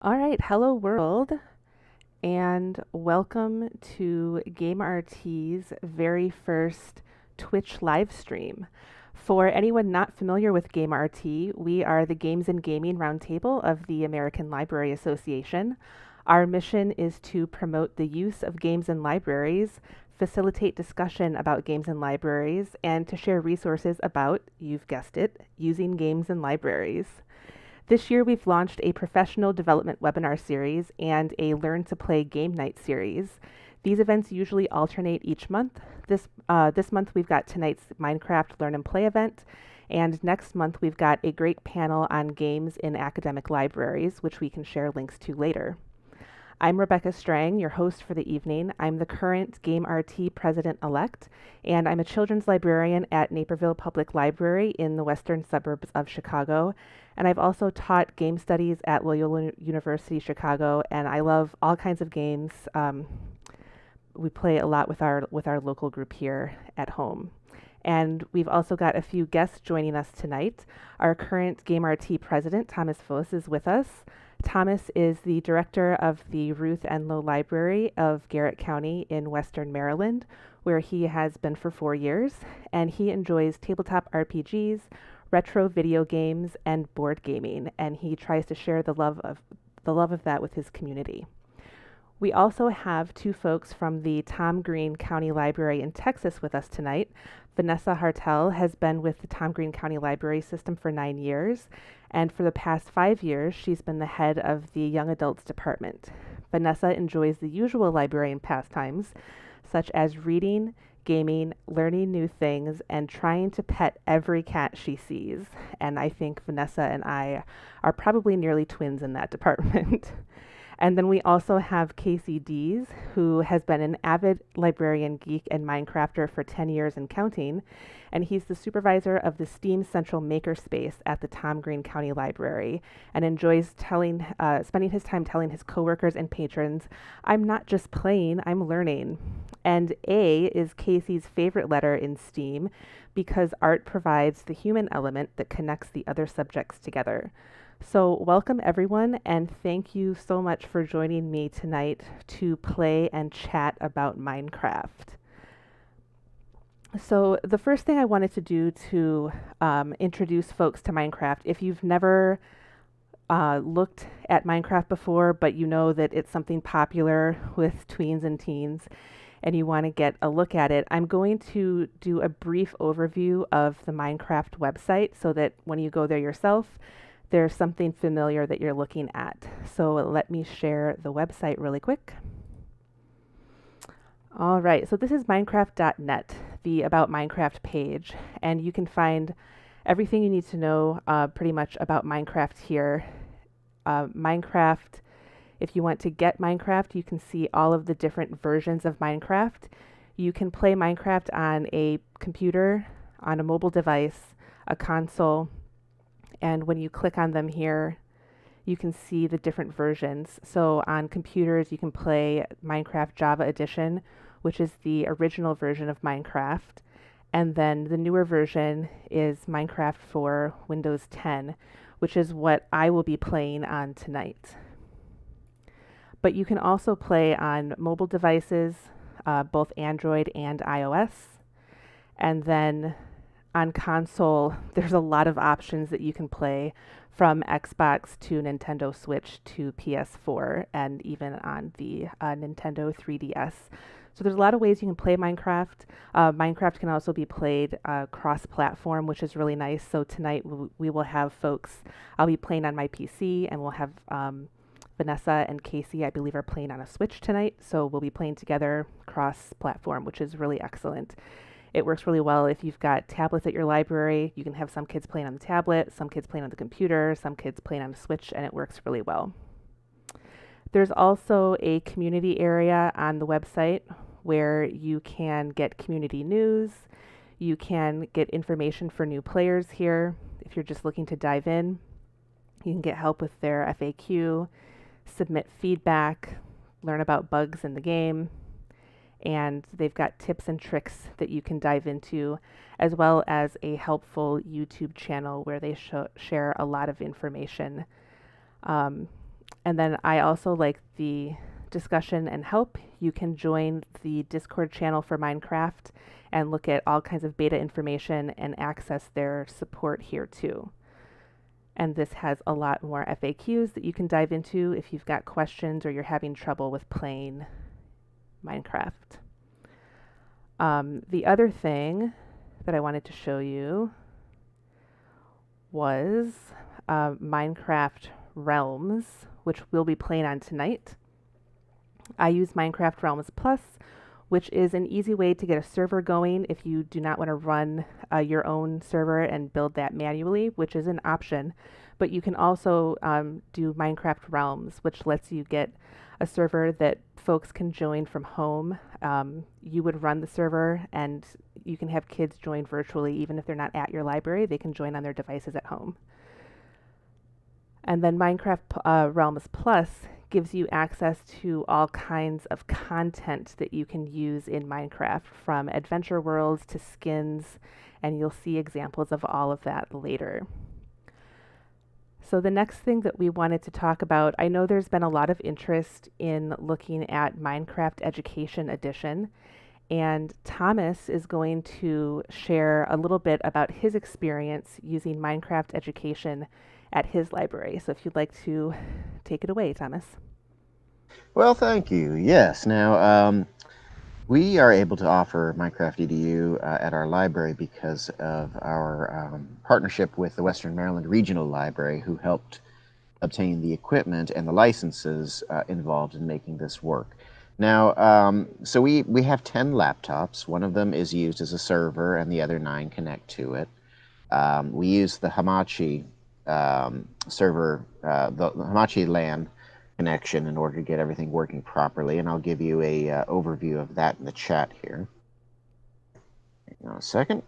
All right, hello world, and welcome to GameRT's very first Twitch live stream. For anyone not familiar with GameRT, we are the Games and Gaming Roundtable of the American Library Association. Our mission is to promote the use of games in libraries, facilitate discussion about games in libraries, and to share resources about, you've guessed it, using games in libraries. This year, we've launched a professional development webinar series and a Learn to Play game night series. These events usually alternate each month. This month, we've got tonight's Minecraft Learn and Play event, and next month, we've got a great panel on games in academic libraries, which we can share links to later. I'm Rebecca Strang, your host for the evening. I'm the current GameRT president-elect, and I'm a children's librarian at Naperville Public Library in the western suburbs of Chicago. And I've also taught game studies at Loyola University Chicago, and I love all kinds of games. We play a lot with our local group here at home. And we've also got a few guests joining us tonight. Our current GameRT president, Thomas Foss, is with us. Thomas is the director of the Ruth Enlow Library of Garrett County in Western Maryland, where he has been for 4 years, and he enjoys tabletop RPGs, retro video games, and board gaming, and he tries to share the love of that with his community. We also have two folks from the Tom Green County Library in Texas with us tonight. Vanessa Hartel has been with the Tom Green County Library System for 9 years, and for the past 5 years, she's been the head of the Young Adults Department. Vanessa enjoys the usual librarian pastimes, such as reading, gaming, learning new things, and trying to pet every cat she sees. And I think Vanessa and I are probably nearly twins in that department. And then we also have Casey Dees, who has been an avid librarian geek and Minecrafter for 10 years and counting. And he's the supervisor of the STEAM Central Makerspace at the Tom Green County Library and enjoys spending his time telling his coworkers and patrons, I'm not just playing, I'm learning. And A is Casey's favorite letter in STEAM because art provides the human element that connects the other subjects together. So, welcome everyone, and thank you so much for joining me tonight to play and chat about Minecraft. So, the first thing I wanted to do to introduce folks to Minecraft, if you've never looked at Minecraft before, but you know that it's something popular with tweens and teens, and you want to get a look at it, I'm going to do a brief overview of the Minecraft website so that when you go there yourself, there's something familiar that you're looking at. So let me share the website really quick. All right, so this is Minecraft.net, the About Minecraft page, and you can find everything you need to know pretty much about Minecraft here. Minecraft, if you want to get Minecraft, you can see all of the different versions of Minecraft. You can play Minecraft on a computer, on a mobile device, a console, and when you click on them here, you can see the different versions. So on computers, you can play Minecraft Java Edition, which is the original version of Minecraft. And then the newer version is Minecraft for Windows 10, which is what I will be playing on tonight. But you can also play on mobile devices, both Android and iOS. And then on console, there's a lot of options that you can play, from Xbox to Nintendo Switch to PS4 and even on the Nintendo 3DS. So there's a lot of ways you can play Minecraft. Minecraft can also be played cross-platform, which is really nice. So tonight we will have folks, I'll be playing on my PC, and we'll have Vanessa and Casey, I believe, are playing on a Switch tonight. So we'll be playing together cross-platform, which is really excellent. It works really well if you've got tablets at your library. You can have some kids playing on the tablet, some kids playing on the computer, some kids playing on a Switch, and it works really well. There's also a community area on the website where you can get community news. You can get information for new players here. If you're just looking to dive in, you can get help with their FAQ, submit feedback, learn about bugs in the game, and they've got tips and tricks that you can dive into, as well as a helpful YouTube channel where they share a lot of information. And then I also like the discussion and help. You can join the Discord channel for Minecraft and look at all kinds of beta information and access their support here too. And this has a lot more FAQs that you can dive into if you've got questions or you're having trouble with playing Minecraft. The other thing that I wanted to show you was Minecraft Realms, which we'll be playing on tonight. I use Minecraft Realms Plus, which is an easy way to get a server going if you do not want to run your own server and build that manually, which is an option. But you can also do Minecraft Realms, which lets you get a server that folks can join from home. You would run the server, and you can have kids join virtually, even if they're not at your library. They can join on their devices at home. And then Minecraft Realms Plus gives you access to all kinds of content that you can use in Minecraft, from adventure worlds to skins, and you'll see examples of all of that later. So the next thing that we wanted to talk about, I know there's been a lot of interest in looking at Minecraft Education Edition, and Thomas is going to share a little bit about his experience using Minecraft Education at his library. So if you'd like to take it away, Thomas. Well, thank you. Yes. Now, we are able to offer Minecraft EDU at our library because of our partnership with the Western Maryland Regional Library, who helped obtain the equipment and the licenses involved in making this work. Now, so we have 10 laptops. One of them is used as a server, and the other 9 connect to it. We use the Hamachi server, the Hamachi LAN connection in order to get everything working properly, and I'll give you a overview of that in the chat here. Hang on a second.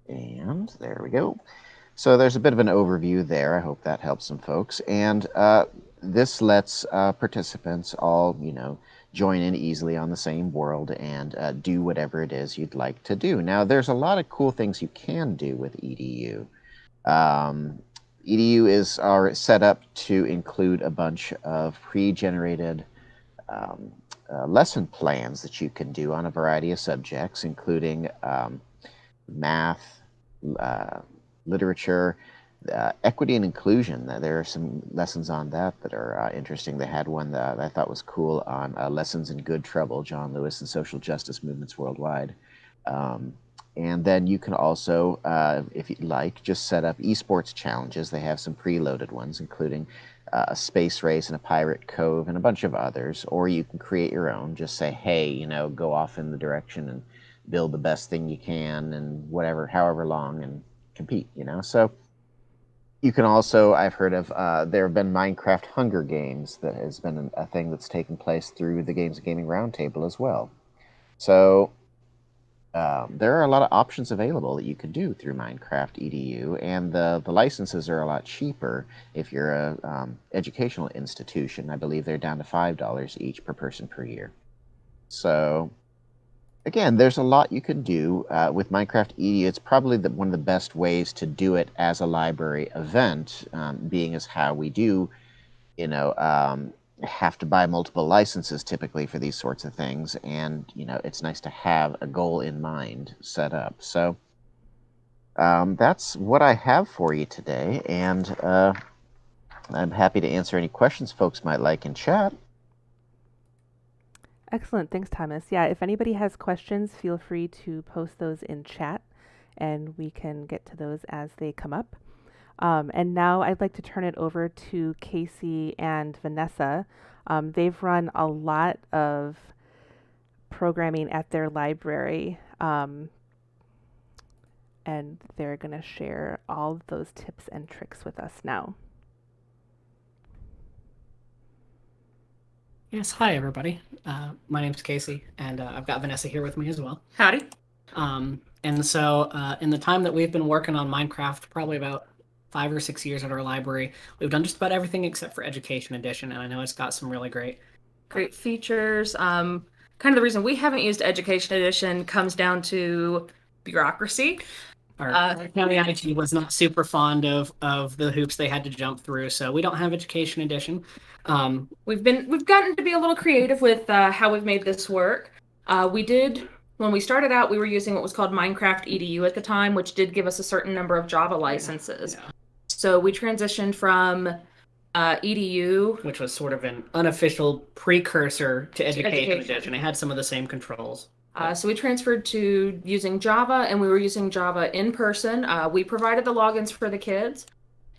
And there we go. So there's a bit of an overview there. I hope that helps some folks. And this lets participants all, join in easily on the same world and do whatever it is you'd like to do. Now, there's a lot of cool things you can do with EDU. EDU are set up to include a bunch of pre-generated lesson plans that you can do on a variety of subjects, including math, literature, equity and inclusion. There are some lessons on that are interesting. They had one that I thought was cool on Lessons in Good Trouble, John Lewis and Social Justice Movements Worldwide. And then you can also, if you'd like, just set up esports challenges. They have some preloaded ones, including a space race and a pirate cove and a bunch of others. Or you can create your own. Just say, hey, go off in the direction and build the best thing you can and whatever, however long, and compete, So you can also, I've heard of, there have been Minecraft Hunger Games that has been a thing that's taken place through the Games and Gaming Roundtable as well. So there are a lot of options available that you can do through Minecraft EDU, and the licenses are a lot cheaper if you're a educational institution. I believe they're down to $5 each per person per year. So again, there's a lot you can do with Minecraft EDU. It's probably one of the best ways to do it as a library event, being as how we do, have to buy multiple licenses typically for these sorts of things, and it's nice to have a goal in mind set up. So that's what I have for you today, and I'm happy to answer any questions folks might like in chat. Excellent. Thanks, Thomas. Yeah, if anybody has questions, feel free to post those in chat and we can get to those as they come up. And now I'd like to turn it over to Casey and Vanessa. They've run a lot of programming at their library, and they're going to share all of those tips and tricks with us now. Yes, hi everybody. My name's Casey, and I've got Vanessa here with me as well. Howdy. And so in the time that we've been working on Minecraft, probably about 5 or 6 years at our library, we've done just about everything except for Education Edition, and I know it's got some really great features. Kind of the reason we haven't used Education Edition comes down to bureaucracy. Our county IT was not super fond of the hoops they had to jump through, so we don't have Education Edition. We've gotten to be a little creative with how we've made this work. When we started out, we were using what was called Minecraft EDU at the time, which did give us a certain number of Java licenses. Yeah. So we transitioned from EDU, which was sort of an unofficial precursor to Education Edition. It had some of the same controls. So we transferred to using Java, and we were using Java in person. We provided the logins for the kids.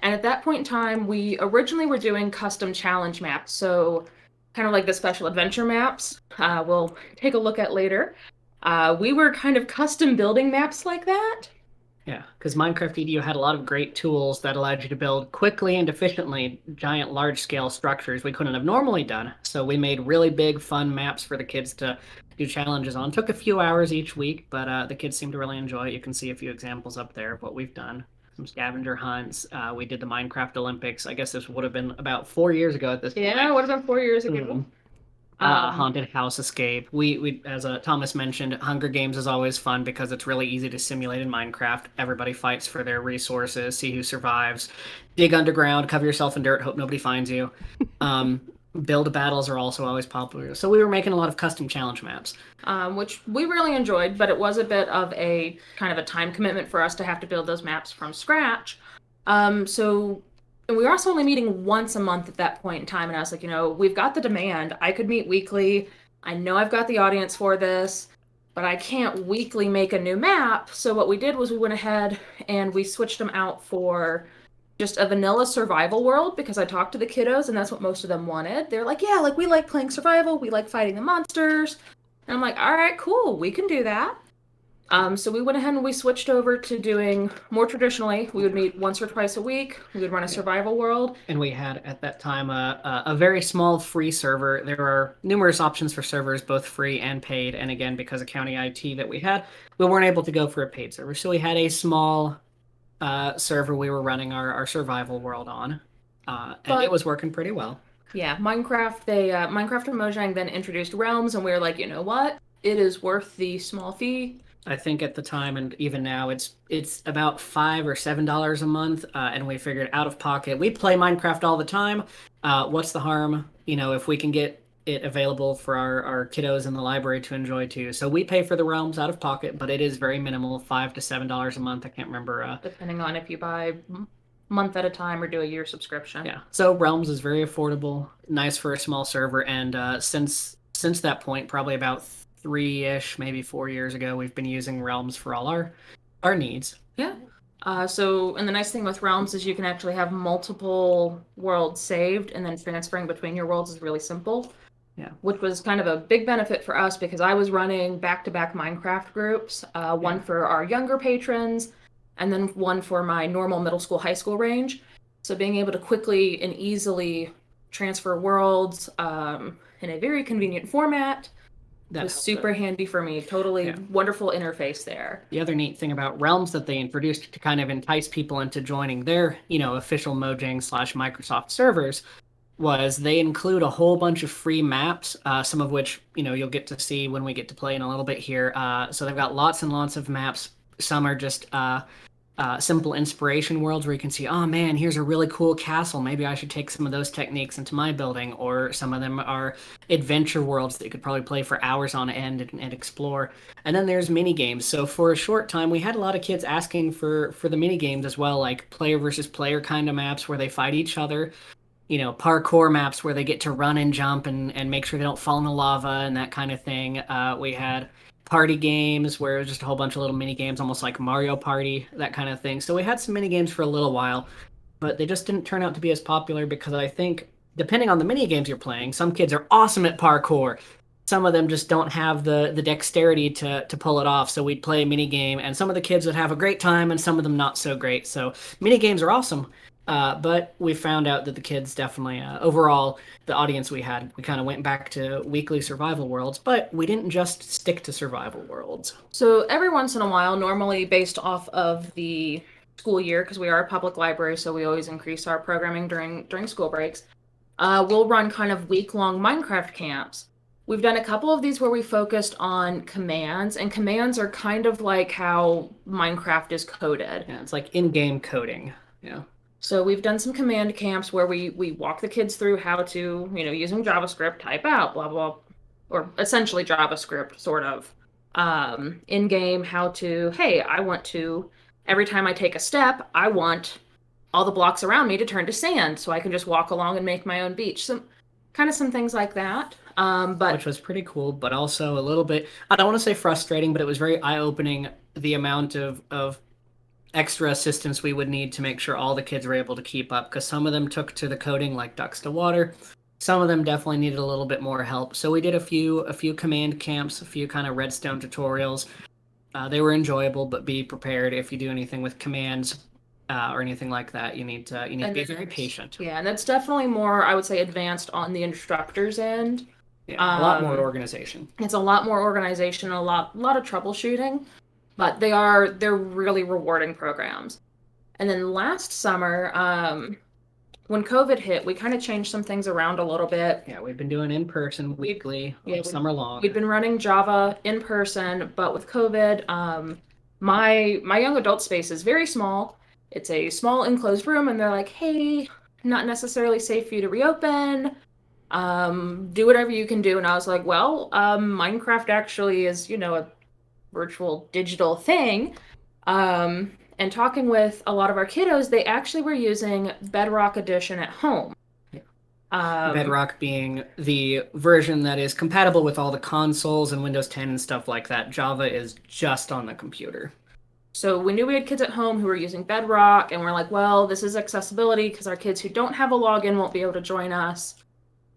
And at that point in time, we originally were doing custom challenge maps. So kind of like the special adventure maps we'll take a look at later. We were kind of custom building maps like that. Yeah, because Minecraft EDU had a lot of great tools that allowed you to build quickly and efficiently giant large-scale structures we couldn't have normally done. So we made really big, fun maps for the kids to do challenges on. Took a few hours each week, but the kids seemed to really enjoy it. You can see a few examples up there of what we've done. Some scavenger hunts. We did the Minecraft Olympics. I guess this would have been about 4 years ago at this point. Yeah, it would have been 4 years ago. Haunted house escape. We as Thomas mentioned, Hunger Games is always fun because it's really easy to simulate in Minecraft. Everybody fights for their resources, see who survives, dig underground, cover yourself in dirt, hope nobody finds you. Build battles are also always popular. So we were making a lot of custom challenge maps. Which we really enjoyed, but it was a bit of a kind of a time commitment for us to have to build those maps from scratch. And we were also only meeting once a month at that point in time. And I was like, we've got the demand. I could meet weekly. I know I've got the audience for this, but I can't weekly make a new map. So what we did was we went ahead and we switched them out for just a vanilla survival world, because I talked to the kiddos and that's what most of them wanted. They're like, yeah, like we like playing survival. We like fighting the monsters. And I'm like, all right, cool. We can do that. So we went ahead and we switched over to doing more traditionally. We would meet once or twice a week. We would run a survival world. And we had at that time a very small free server. There are numerous options for servers, both free and paid. And again, because of county IT that we had, we weren't able to go for a paid server. So we had a small server we were running our survival world on. And it was working pretty well. Yeah, Minecraft and Mojang then introduced Realms, and we were like, you know what? It is worth the small fee. I think at the time and even now it's about $5 or $7 a month, and we figured out of pocket. We play Minecraft all the time. What's the harm? If we can get it available for our kiddos in the library to enjoy too. So we pay for the Realms out of pocket, but it is very minimal, $5 to $7 a month. I can't remember. Depending on if you buy month at a time or do a year subscription. Yeah. So Realms is very affordable, nice for a small server, and since that point, probably about 3-ish, maybe 4 years ago, we've been using Realms for all our needs. Yeah. And the nice thing with Realms is you can actually have multiple worlds saved, and then transferring between your worlds is really simple. Yeah. Which was kind of a big benefit for us because I was running back-to-back Minecraft groups, one for our younger patrons, and then one for my normal middle school, high school range. So being able to quickly and easily transfer worlds in a very convenient format was super handy for me. Totally wonderful interface there. The other neat thing about Realms that they introduced to kind of entice people into joining their, official Mojang/Microsoft servers was they include a whole bunch of free maps, some of which, you'll get to see when we get to play in a little bit here. So they've got lots and lots of maps. Some are just simple inspiration worlds where you can see, oh man, here's a really cool castle. Maybe I should take some of those techniques into my building. Or some of them are adventure worlds that you could probably play for hours on end and explore. And then there's mini games. So for a short time, we had a lot of kids asking for the mini games as well, like player versus player kind of maps where they fight each other. Parkour maps where they get to run and jump and make sure they don't fall in the lava and that kind of thing. We had party games where it was just a whole bunch of little mini games, almost like Mario Party, that kind of thing. So we had some mini games for a little while, but they just didn't turn out to be as popular because I think, depending on the mini games you're playing, some kids are awesome at parkour. Some of them just don't have the dexterity to pull it off. So we'd play a mini game, and some of the kids would have a great time, and some of them not so great. So mini games are awesome. But we found out that the kids definitely, overall, the audience we had, we kind of went back to weekly survival worlds, but we didn't just stick to survival worlds. So every once in a while, normally based off of the school year, because we are a public library, so we always increase our programming during school breaks, we'll run kind of week-long Minecraft camps. We've done a couple of these where we focused on commands, and commands are kind of like how Minecraft is coded. Yeah, it's like in-game coding. Yeah. So we've done some command camps where we walk the kids through how to, using JavaScript, type out, blah, blah, or essentially JavaScript, sort of. In-game, how to, hey, I want to, every time I take a step, I want all the blocks around me to turn to sand so I can just walk along and make my own beach. Some things like that. Which was pretty cool, but also a little bit, I don't want to say frustrating, but it was very eye-opening, the amount of extra assistance we would need to make sure all the kids were able to keep up, because some of them took to the coding like ducks to water. Some of them definitely needed a little bit more help. So we did a few command camps, a few kind of redstone tutorials. They were enjoyable, but be prepared if you do anything with commands or anything like that. You need to be very patient. Yeah, and that's definitely more, I would say, advanced on the instructor's end. Yeah, a lot more organization. It's a lot more organization, a lot of troubleshooting, but they're really rewarding programs. And then last summer, when COVID hit, we kind of changed some things around a little bit. Yeah, we've been doing in person weekly, summer long. We've been running Java in person, but with COVID, my young adult space is very small. It's a small enclosed room, and they're like, hey, not necessarily safe for you to reopen. Do whatever you can do. And I was like, well, Minecraft actually is, a virtual digital thing. And talking with a lot of our kiddos, they actually were using Bedrock Edition at home. Bedrock being the version that is compatible with all the consoles and Windows 10 and stuff like that. Java is just on the computer. So we knew we had kids at home who were using Bedrock, and we're like, well, this is accessibility because our kids who don't have a login won't be able to join us.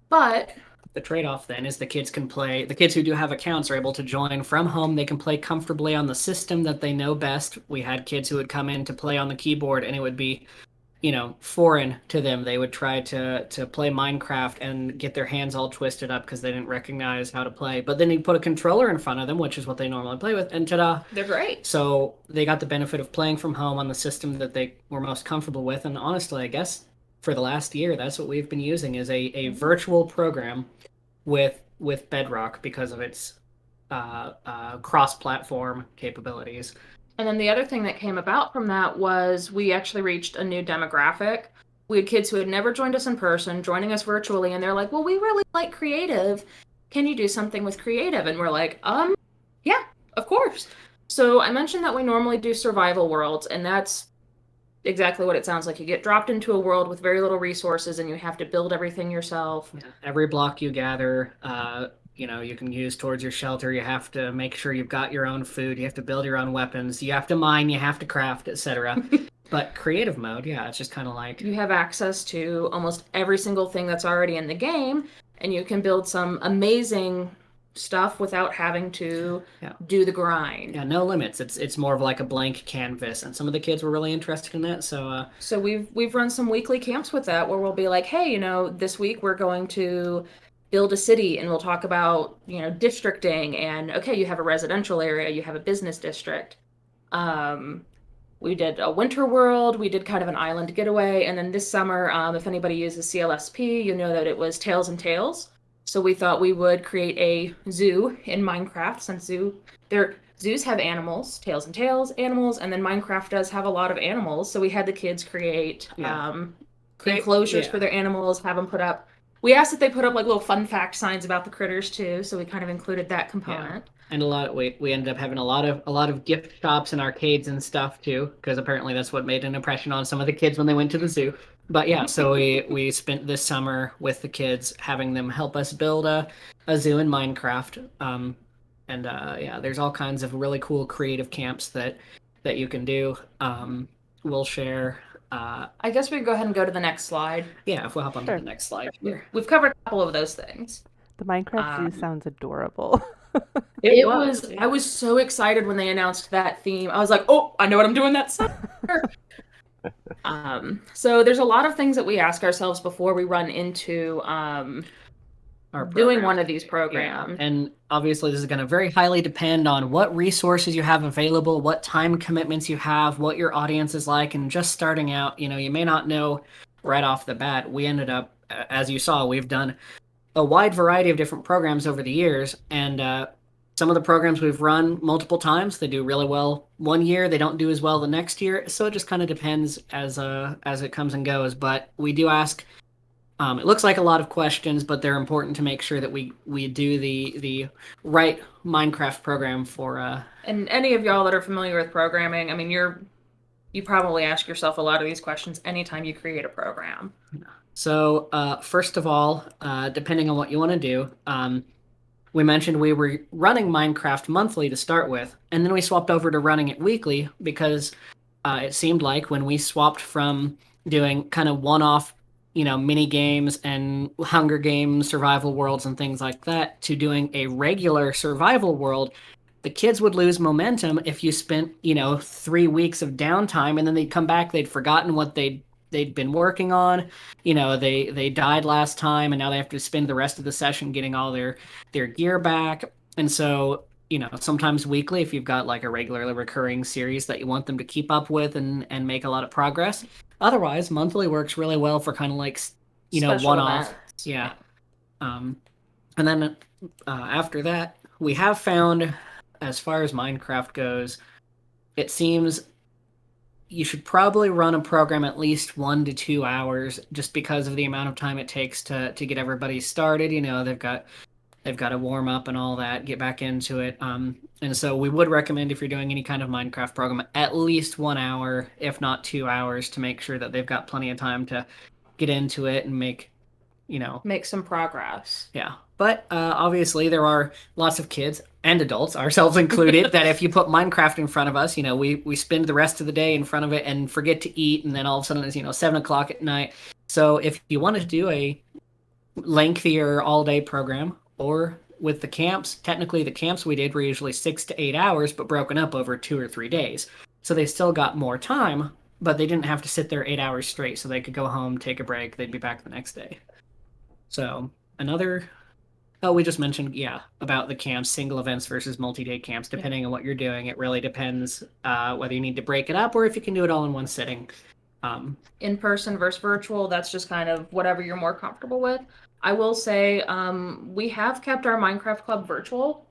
But the trade-off then is the kids who do have accounts are able to join from home. They can play comfortably on the system that they know best. We had kids who would come in to play on the keyboard, and it would be, foreign to them. They would try to play Minecraft and get their hands all twisted up because they didn't recognize how to play. But then you put a controller in front of them, which is what they normally play with, and ta-da! They're great. So they got the benefit of playing from home on the system that they were most comfortable with. And honestly, I guess for the last year, that's what we've been using, is a virtual program with Bedrock because of its cross-platform capabilities. And then the other thing that came about from that was we actually reached a new demographic. We had kids who had never joined us in person, joining us virtually, and they're like, well, we really like creative. Can you do something with creative? And we're like, yeah, of course. So I mentioned that we normally do survival worlds, and that's exactly what it sounds like. You get dropped into a world with very little resources, and you have to build everything yourself. Yeah. Every block you gather, you can use towards your shelter. You have to make sure you've got your own food. You have to build your own weapons. You have to mine. You have to craft, etc. But creative mode, yeah, it's just kind of like you have access to almost every single thing that's already in the game, and you can build some amazing stuff without having to do the grind. Yeah, no limits. It's more of like a blank canvas, and some of the kids were really interested in that. So we've run some weekly camps with that where we'll be like, hey, this week we're going to build a city, and we'll talk about districting, and okay, you have a residential area, you have a business district. We did a winter world, we did kind of an island getaway, and then this summer, if anybody uses CLSP, you know that it was Tails and Tales. So we thought we would create a zoo in Minecraft, since zoos have animals, Tails and Tales, animals, and then Minecraft does have a lot of animals. So we had the kids create enclosures for their animals, have them put up. We asked that they put up like little fun fact signs about the critters too, so we kind of included that component. Yeah. And we ended up having a lot of gift shops and arcades and stuff too, because apparently that's what made an impression on some of the kids when they went to the zoo. But yeah, so we spent this summer with the kids having them help us build a zoo in Minecraft. There's all kinds of really cool creative camps that you can do. We'll share. I guess we can go ahead and go to the next slide. Yeah, if we'll hop on to the next slide here. We've covered a couple of those things. The Minecraft zoo sounds adorable. It was. I was so excited when they announced that theme. I was like, oh, I know what I'm doing that summer. So there's a lot of things that we ask ourselves before we run into doing one of these programs. Yeah. And obviously this is going to very highly depend on what resources you have available, what time commitments you have, what your audience is like, and just starting out, you may not know right off the bat. We ended up, as you saw, we've done a wide variety of different programs over the years, and some of the programs we've run multiple times, they do really well one year, they don't do as well the next year. So it just kind of depends as it comes and goes. But we do ask. It looks like a lot of questions, but they're important to make sure that we do the right Minecraft program for. And any of y'all that are familiar with programming, I mean, you probably ask yourself a lot of these questions anytime you create a program. So first of all, depending on what you want to do, we mentioned we were running Minecraft monthly to start with, and then we swapped over to running it weekly because it seemed like when we swapped from doing kind of one-off, mini games and Hunger Games, survival worlds, and things like that to doing a regular survival world, the kids would lose momentum if you spent, 3 weeks of downtime, and then they'd come back, they'd forgotten what they'd been working on. They died last time, and now they have to spend the rest of the session getting all their gear back. And so, sometimes weekly, if you've got like a regularly recurring series that you want them to keep up with and make a lot of progress. Otherwise, monthly works really well for kind of like, Special one-off. events. Yeah. And then after that, we have found, as far as Minecraft goes, it seems you should probably run a program at least 1 to 2 hours, just because of the amount of time it takes to get everybody started. They've got to warm up and all that, get back into it. And so we would recommend, if you're doing any kind of Minecraft program, at least 1 hour, if not 2 hours, to make sure that they've got plenty of time to get into it and make some progress. Yeah. But obviously there are lots of kids and adults, ourselves included, that if you put Minecraft in front of us, we spend the rest of the day in front of it and forget to eat, and then all of a sudden it's 7 o'clock at night. So if you want to do a lengthier all-day program, or with the camps, technically the camps we did were usually 6 to 8 hours, but broken up over 2 or 3 days. So they still got more time, but they didn't have to sit there 8 hours straight, so they could go home, take a break, they'd be back the next day. So we just mentioned, about the camps, single events versus multi-day camps. Depending on what you're doing, it really depends whether you need to break it up or if you can do it all in one sitting. In person versus virtual, that's just kind of whatever you're more comfortable with. I will say we have kept our Minecraft Club virtual.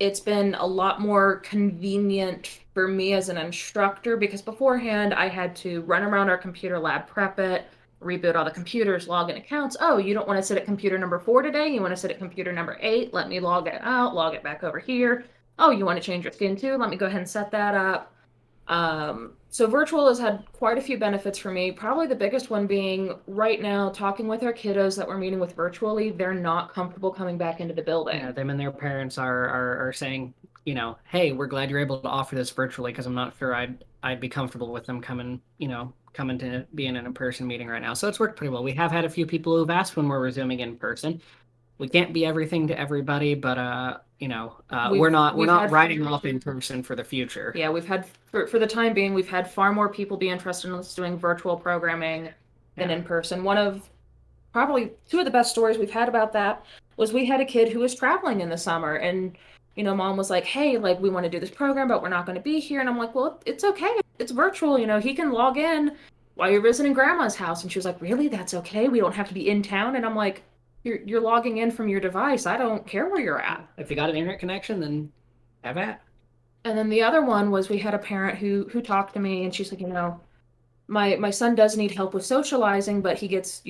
It's been a lot more convenient for me as an instructor, because beforehand I had to run around our computer lab, prep it, reboot all the computers, log in accounts. Oh, you don't want to sit at computer number 4 today? You want to sit at computer number 8? Let me log it out, log it back over here. Oh, you want to change your skin too? Let me go ahead and set that up. So virtual has had quite a few benefits for me. Probably the biggest one being right now, talking with our kiddos that we're meeting with virtually, they're not comfortable coming back into the building. Yeah, them and their parents are saying, hey, we're glad you're able to offer this virtually, because I'm not sure I'd be comfortable with them coming to being in a in-person meeting right now. So it's worked pretty well. We have had a few people who've asked when we're resuming in person. We can't be everything to everybody, but we're not writing off in person for the future. Yeah, we've had for the time being, we've had far more people be interested in us doing virtual programming than in person. One of probably 2 of the best stories we've had about that was we had a kid who was traveling in the summer, and mom was like, hey, like, we want to do this program, but we're not going to be here. And I'm like, well, it's okay. It's virtual. He can log in while you're visiting grandma's house. And she was like, really? That's okay? We don't have to be in town? And I'm like, you're logging in from your device. I don't care where you're at. If you got an internet connection, then have at. And then the other one was we had a parent who talked to me, and she's like, my son does need help with socializing, but he gets,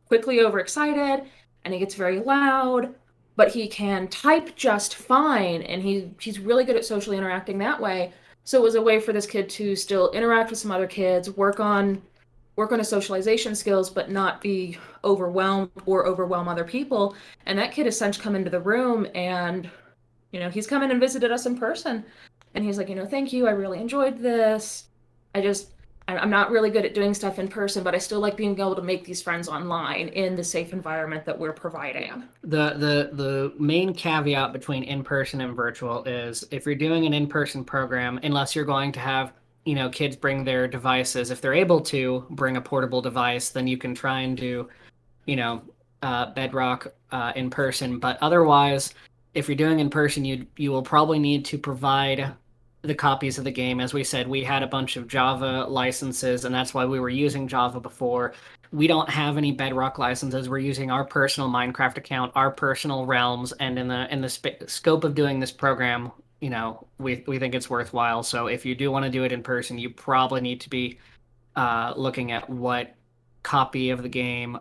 quickly overexcited, and he gets very loud, but he can type just fine, and he's really good at socially interacting that way. So it was a way for this kid to still interact with some other kids, work on his socialization skills, but not be overwhelmed or overwhelm other people. And that kid has since come into the room, and he's come in and visited us in person, and he's like, thank you, I really enjoyed this. I'm not really good at doing stuff in person, but I still like being able to make these friends online in the safe environment that we're providing. The main caveat between in-person and virtual is, if you're doing an in-person program, unless you're going to have kids bring their devices, if they're able to bring a portable device, then you can try and do Bedrock in person. But otherwise, if you're doing in person, you will probably need to provide the copies of the game. As we said, we had a bunch of Java licenses, and that's why we were using Java before. we don't have any Bedrock licenses. We're using our personal Minecraft account, our personal realms, and in the scope of doing this program, we think it's worthwhile. So if you do want to do it in person, you probably need to be looking at what copy of the game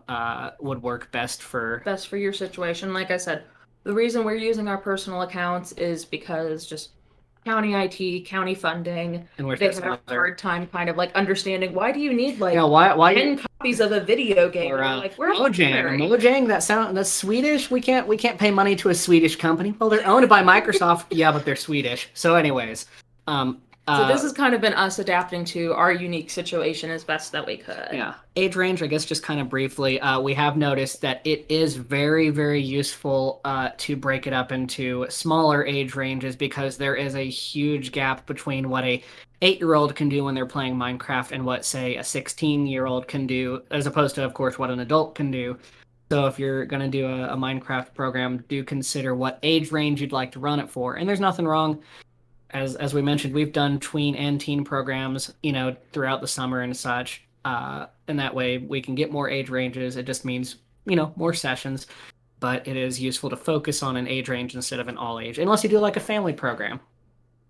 would work best for your situation. Like I said, the reason we're using our personal accounts is because just county IT, county funding, and we're they have a hard time kind of like understanding why do you need like why 10 copies of a video game? or Like we're Mojang, that's Swedish. We can't pay money to a Swedish company. Well, they're owned by Microsoft. Yeah, but they're Swedish. So anyways, so this has kind of been us adapting to our unique situation as best that we could. Yeah. Age range, I guess just kind of briefly, we have noticed that it is very, very useful to break it up into smaller age ranges because there is a huge gap between what a 8-year-old can do when they're playing Minecraft and what, say, a 16-year-old can do, as opposed to, of course, what an adult can do. So if you're going to do a Minecraft program, do consider what age range you'd like to run it for. And there's nothing wrong. As we mentioned, we've done tween and teen programs, throughout the summer and such. And that way we can get more age ranges. It just means, more sessions. But it is useful to focus on an age range instead of an all age, unless you do like a family program.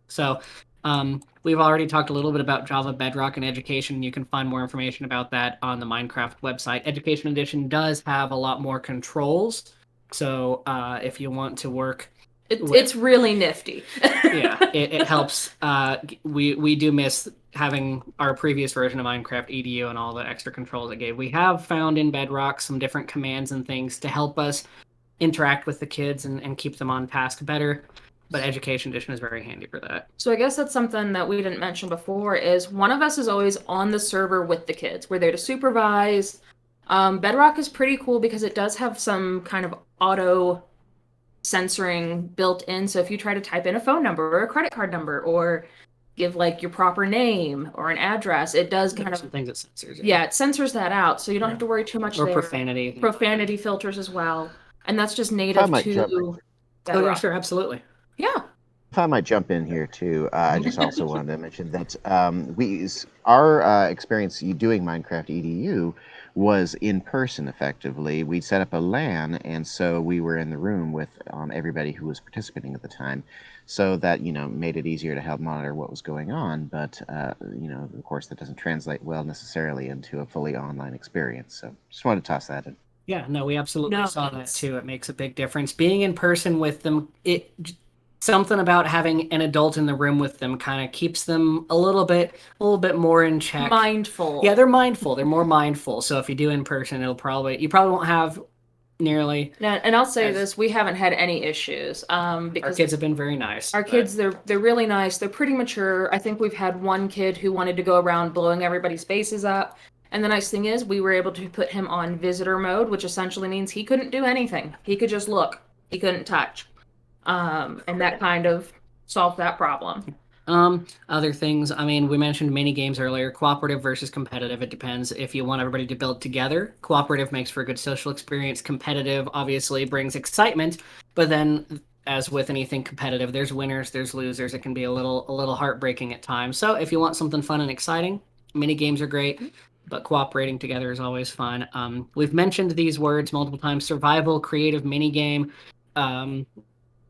So we've already talked a little bit about Java Bedrock and education. You can find more information about that on the Minecraft website. Education Edition does have a lot more controls. So if you want to work... It's really nifty. Yeah, it helps. We do miss having our previous version of Minecraft EDU and all the extra controls it gave. We have found in Bedrock some different commands and things to help us interact with the kids and keep them on task better. But Education Edition is very handy for that. So I guess that's something that we didn't mention before is one of us is always on the server with the kids. We're there to supervise. Bedrock is pretty cool because it does have some kind of auto censoring built in. So if you try to type in a phone number or a credit card number or give like your proper name or an address, it does kind of some things it censors. Yeah, it censors that out. So you don't have to worry too much or there. profanity. Profanity filters as well. And that's just native to Bedrock. Oh, yeah, sure, absolutely. Yeah. If I might jump in here too, I just also wanted to mention that our experience doing Minecraft EDU was in person effectively. We set up a LAN, and so we were in the room with everybody who was participating at the time, so that made it easier to help monitor what was going on. But of course, that doesn't translate well necessarily into a fully online experience. So just wanted to toss that in. Yeah, no, we absolutely saw that too. It makes a big difference. Being in person with them, something about having an adult in the room with them kind of keeps them a little bit more in check. Mindful. Yeah, they're mindful. They're more mindful. So if you do in person, you probably won't have nearly. And I'll say this: we haven't had any issues. Because our kids have been very nice. Our kids, they're really nice. They're pretty mature. I think we've had one kid who wanted to go around blowing everybody's faces up. And the nice thing is we were able to put him on visitor mode, which essentially means he couldn't do anything. He could just look. He couldn't touch. And that kind of solved that problem. Other things, we mentioned mini games earlier, cooperative versus competitive. It depends if you want everybody to build together. Cooperative makes for a good social experience. Competitive obviously brings excitement, but then as with anything competitive, there's winners, there's losers. It can be a little heartbreaking at times. So if you want something fun and exciting, mini games are great, but cooperating together is always fun. We've mentioned these words multiple times: survival, creative, mini game.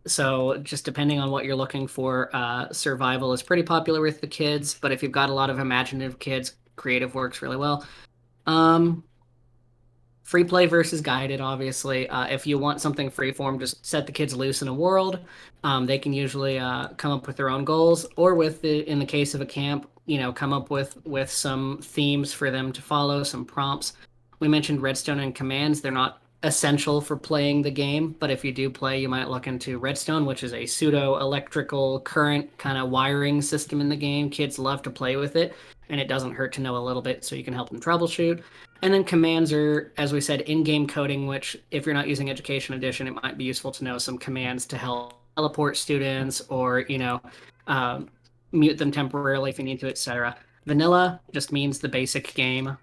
So just depending on what you're looking for, survival is pretty popular with the kids, but if you've got a lot of imaginative kids, creative works really well. Free play versus guided, obviously. If you want something freeform, just set the kids loose in a world. They can usually come up with their own goals, or in the case of a camp, come up with some themes for them to follow, some prompts. We mentioned redstone and commands. They're not essential for playing the game, but if you do play, you might look into redstone, which is a pseudo electrical current kind of wiring system in the game. Kids love to play with it, and it doesn't hurt to know a little bit, so you can help them troubleshoot. And then commands are, as we said, in-game coding, which if you're not using Education Edition, it might be useful to know some commands to help teleport students or mute them temporarily if you need to, etc. Vanilla just means the basic game.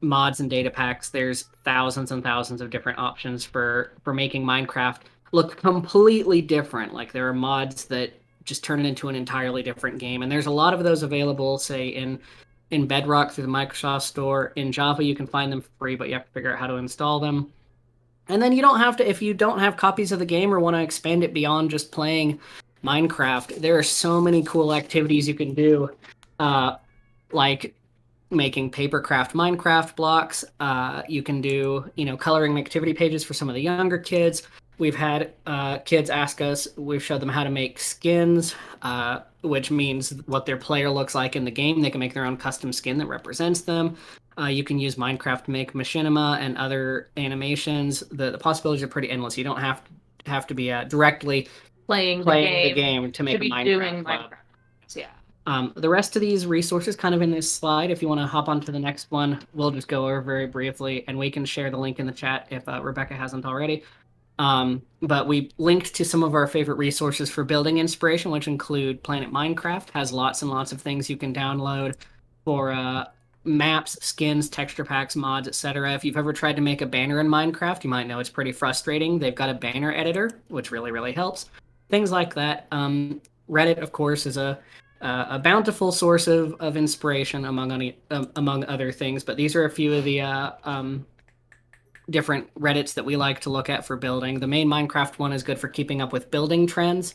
Mods and data packs, there's thousands and thousands of different options for making Minecraft look completely different. Like there are mods that just turn it into an entirely different game, and there's a lot of those available, say in in Bedrock through the Microsoft Store. In Java, you can find them for free, but you have to figure out how to install them. And then you don't have to, if you don't have copies of the game or want to expand it beyond just playing Minecraft, there are so many cool activities you can do, like making papercraft Minecraft blocks. You can do, coloring activity pages for some of the younger kids. We've had kids ask us, we've showed them how to make skins, which means what their player looks like in the game. They can make their own custom skin that represents them. You can use Minecraft to make machinima and other animations. The possibilities are pretty endless. You don't have to be directly playing the game to make to be a Minecraft doing lab. Minecraft. Yeah. The rest of these resources kind of in this slide. If you want to hop onto the next one, we'll just go over very briefly, and we can share the link in the chat if Rebecca hasn't already. But we linked to some of our favorite resources for building inspiration, which include Planet Minecraft, has lots and lots of things you can download for maps, skins, texture packs, mods, etc. If you've ever tried to make a banner in Minecraft, you might know it's pretty frustrating. They've got a banner editor, which really, really helps. Things like that. Reddit, of course, is a bountiful source of inspiration among other things, but these are a few of the different Reddits that we like to look at for building. The main Minecraft one is good for keeping up with building trends,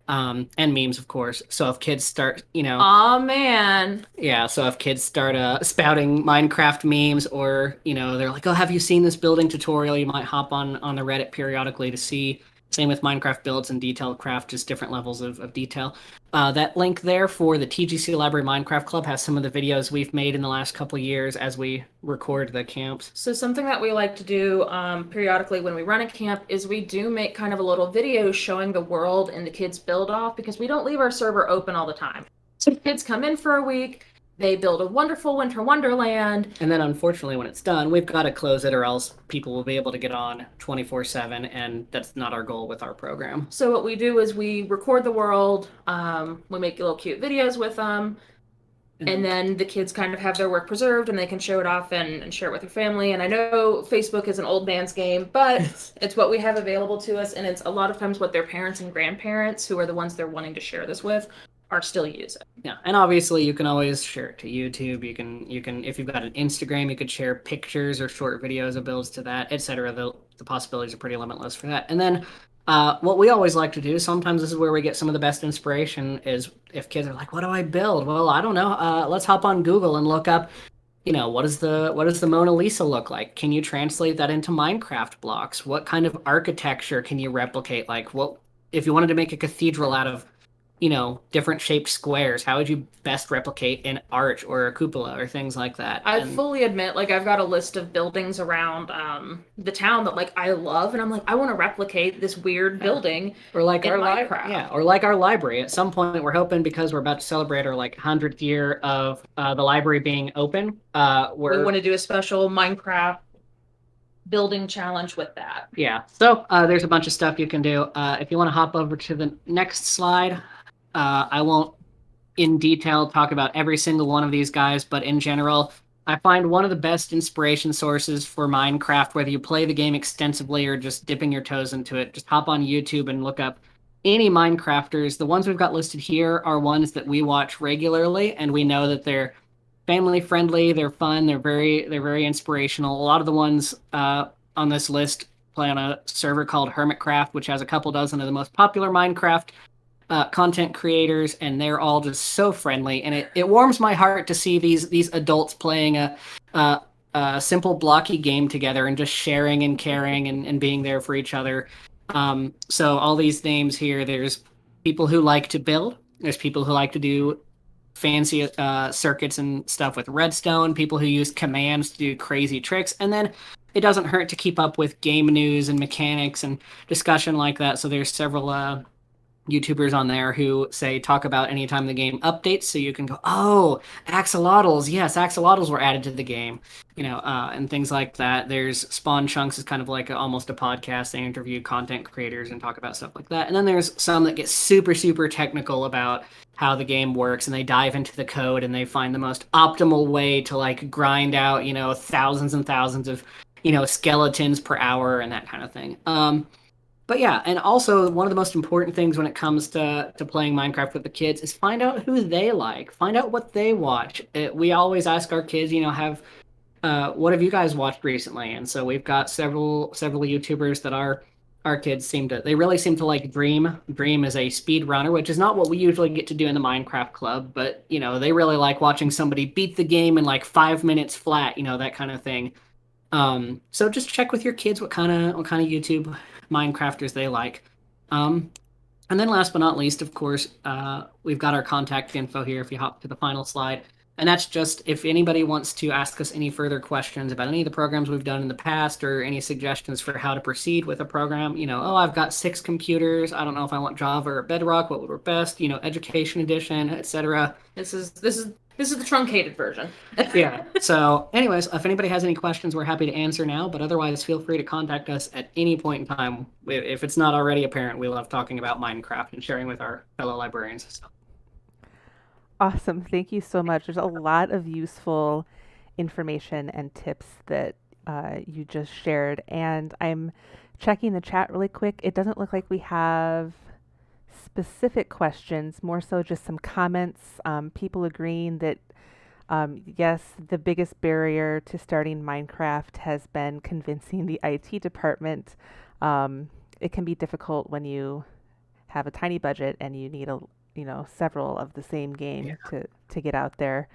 and memes, of course. So if kids start, oh man, yeah. So if kids start spouting Minecraft memes, or they're like, "Oh, have you seen this building tutorial?" You might hop on the Reddit periodically to see. Same with Minecraft builds and detailed craft, just different levels of detail. That link there for the TGC Library Minecraft Club has some of the videos we've made in the last couple years as we record the camps. So something that we like to do periodically when we run a camp is we do make kind of a little video showing the world and the kids build off, because we don't leave our server open all the time. So kids come in for a week, they build a wonderful winter wonderland. And then unfortunately when it's done, we've got to close it, or else people will be able to get on 24/7, and that's not our goal with our program. So what we do is we record the world, we make little cute videos with them, and then the kids kind of have their work preserved and they can show it off and share it with their family. And I know Facebook is an old man's game, but it's what we have available to us, and it's a lot of times what their parents and grandparents, who are the ones they're wanting to share this with, are still using. Yeah, and obviously you can always share it to YouTube. You can if you've got an Instagram, you could share pictures or short videos of builds to that, etc. The possibilities are pretty limitless for that. And then what we always like to do, sometimes this is where we get some of the best inspiration, is if kids are like, "What do I build?" Well, I don't know. Let's hop on Google and look up, what does the Mona Lisa look like? Can you translate that into Minecraft blocks? What kind of architecture can you replicate? Like, what if you wanted to make a cathedral out of different shaped squares? How would you best replicate an arch or a cupola or things like that? I fully admit, I've got a list of buildings around the town that I love, and I'm like, I want to replicate this weird building. Or like our Minecraft. Yeah, or like our library. At some point, we're hoping, because we're about to celebrate our 100th year of the library being open. We want to do a special Minecraft building challenge with that. Yeah. So there's a bunch of stuff you can do. If you want to hop over to the next slide. I won't in detail talk about every single one of these guys, but in general, I find one of the best inspiration sources for Minecraft, whether you play the game extensively or just dipping your toes into it, just hop on YouTube and look up any Minecrafters. The ones we've got listed here are ones that we watch regularly, and we know that they're family friendly, they're fun, they're very inspirational. A lot of the ones on this list play on a server called Hermitcraft, which has a couple dozen of the most popular Minecraft content creators, and they're all just so friendly, and it warms my heart to see these adults playing a simple blocky game together and just sharing and caring and being there for each other. So all these names here, there's people who like to build, there's people who like to do fancy circuits and stuff with redstone, people who use commands to do crazy tricks, and then it doesn't hurt to keep up with game news and mechanics and discussion like that. So there's several YouTubers on there who talk about anytime the game updates, so you can go, "Oh, axolotls, yes, axolotls were added to the game," and things like that. There's Spawn Chunks is kind of like almost a podcast. They interview content creators and talk about stuff like that. And then there's some that get super, super technical about how the game works, and they dive into the code and they find the most optimal way to grind out, thousands and thousands of, skeletons per hour and that kind of thing. But yeah, and also one of the most important things when it comes to playing Minecraft with the kids is find out who they like, find out what they watch. We always ask our kids, have what have you guys watched recently? And so we've got several YouTubers that our kids really seem to like Dream. Dream is a speed runner, which is not what we usually get to do in the Minecraft club, but they really like watching somebody beat the game in like 5 minutes flat, that kind of thing. So just check with your kids what kind of YouTube Minecrafters they like. Um, and then last but not least, of course, we've got our contact info here if you hop to the final slide. And that's just if anybody wants to ask us any further questions about any of the programs we've done in the past or any suggestions for how to proceed with a program, I've got 6 computers. I don't know if I want Java or Bedrock, what would work best, Education Edition, etc. This is the truncated version. Yeah. So, anyways, if anybody has any questions, we're happy to answer now. But otherwise, feel free to contact us at any point in time. If it's not already apparent, we love talking about Minecraft and sharing with our fellow librarians. So. Awesome. Thank you so much. There's a lot of useful information and tips that you just shared. And I'm checking the chat really quick. It doesn't look like we have specific questions, more so just some comments. People agreeing that, yes, the biggest barrier to starting Minecraft has been convincing the IT department. It can be difficult when you have a tiny budget and you need several of the same game to get out there.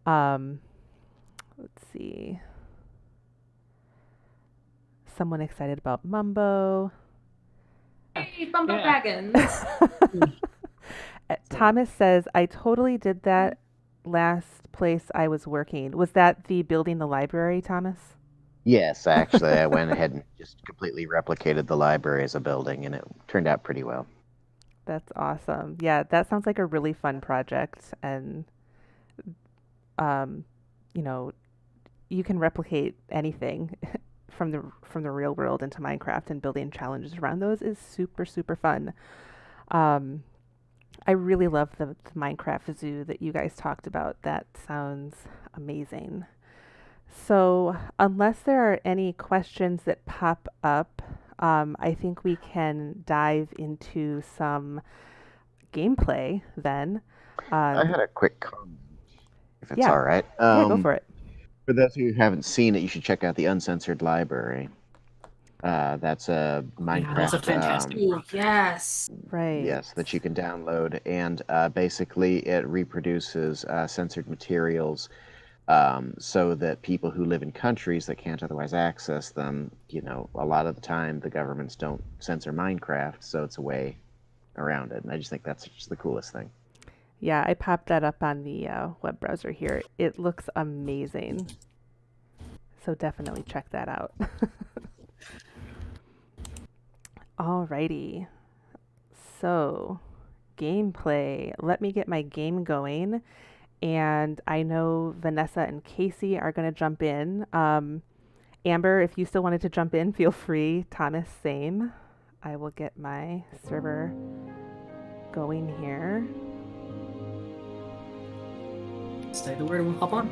Let's see. Someone excited about Mumbo. Hey, Bumbo Dragons. Thomas says, I totally did that last place I was working. Was that the building the library, Thomas? Yes, actually, I went ahead and just completely replicated the library as a building, and it turned out pretty well. That's awesome. Yeah, that sounds like a really fun project, and you can replicate anything from the real world into Minecraft, and building challenges around those is super, super fun. I really love the Minecraft zoo that you guys talked about. That sounds amazing. So, unless there are any questions that pop up, I think we can dive into some gameplay then. I had a quick comment, if it's Yeah. all right. Yeah, go for it. For those who haven't seen it, you should check out the Uncensored Library. That's a Minecraft. That's a fantastic. Yes. Right. Yes, that you can download, and basically it reproduces censored materials so that people who live in countries that can't otherwise access them, a lot of the time the governments don't censor Minecraft, so it's a way around it. And I just think that's just the coolest thing. Yeah, I popped that up on the web browser here. It looks amazing. So definitely check that out. Alrighty. So, gameplay. Let me get my game going. And I know Vanessa and Casey are going to jump in. Amber, if you still wanted to jump in, feel free. Thomas, same. I will get my server going here. Say the word and we'll hop on.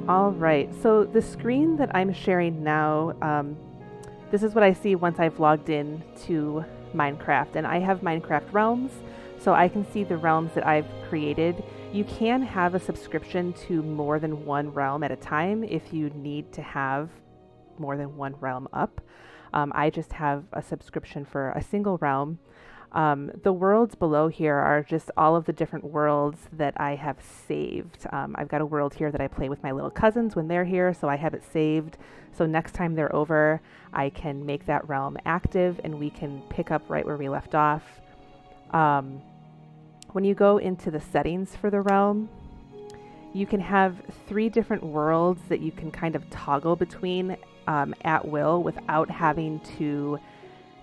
All right, so the screen that I'm sharing now, this is what I see once I've logged in to Minecraft, and I have Minecraft Realms, so I can see the realms that I've created. You can have a subscription to more than one realm at a time if you need to have more than one realm up. I just have a subscription for a single realm. The worlds below here are just all of the different worlds that I have saved. I've got a world here that I play with my little cousins when they're here, so I have it saved. So next time they're over, I can make that realm active and we can pick up right where we left off. When you go into the settings for the realm, you can have 3 different worlds that you can kind of toggle between at will without having to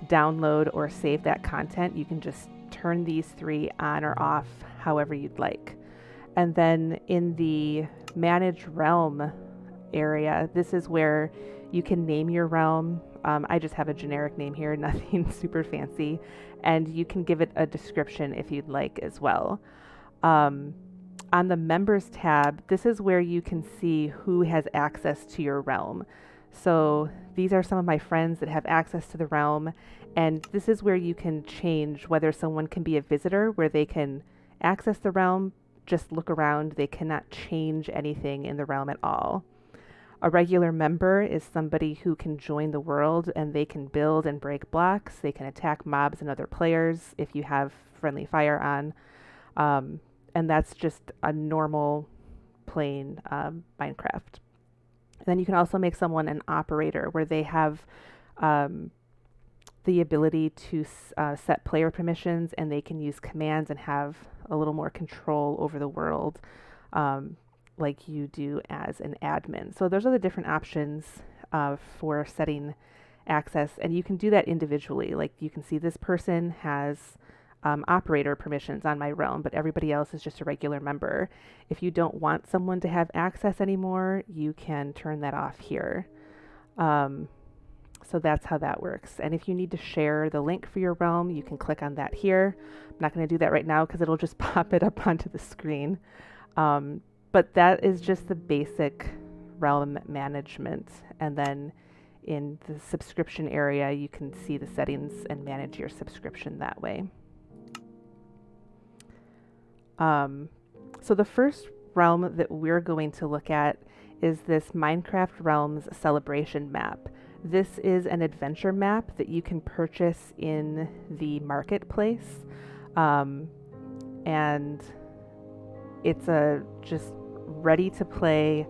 download or save that content. You can just turn these 3 on or off however you'd like. And then in the manage realm area, this is where you can name your realm. I just have a generic name here, nothing super fancy, and you can give it a description if you'd like as well. On the members tab, this is where you can see who has access to your realm. So these are some of my friends that have access to the realm, and this is where you can change whether someone can be a visitor, where they can access the realm, just look around. They cannot change anything in the realm at all. A regular member is somebody who can join the world and they can build and break blocks. They can attack mobs and other players if you have friendly fire on. And that's just a normal, plain Minecraft. And then you can also make someone an operator where they have the ability to set player permissions, and they can use commands and have a little more control over the world, like you do as an admin. So those are the different options for setting access, and you can do that individually. Like you can see this person has operator permissions on my realm, but everybody else is just a regular member. If you don't want someone to have access anymore, you can turn that off here. So that's how that works. And if you need to share the link for your realm, you can click on that here. I'm not going to do that right now because it'll just pop it up onto the screen. But that is just the basic realm management. And then in the subscription area, you can see the settings and manage your subscription that way. So the first realm that we're going to look at is this Minecraft Realms Celebration map. This is an adventure map that you can purchase in the marketplace. And it's a just ready to play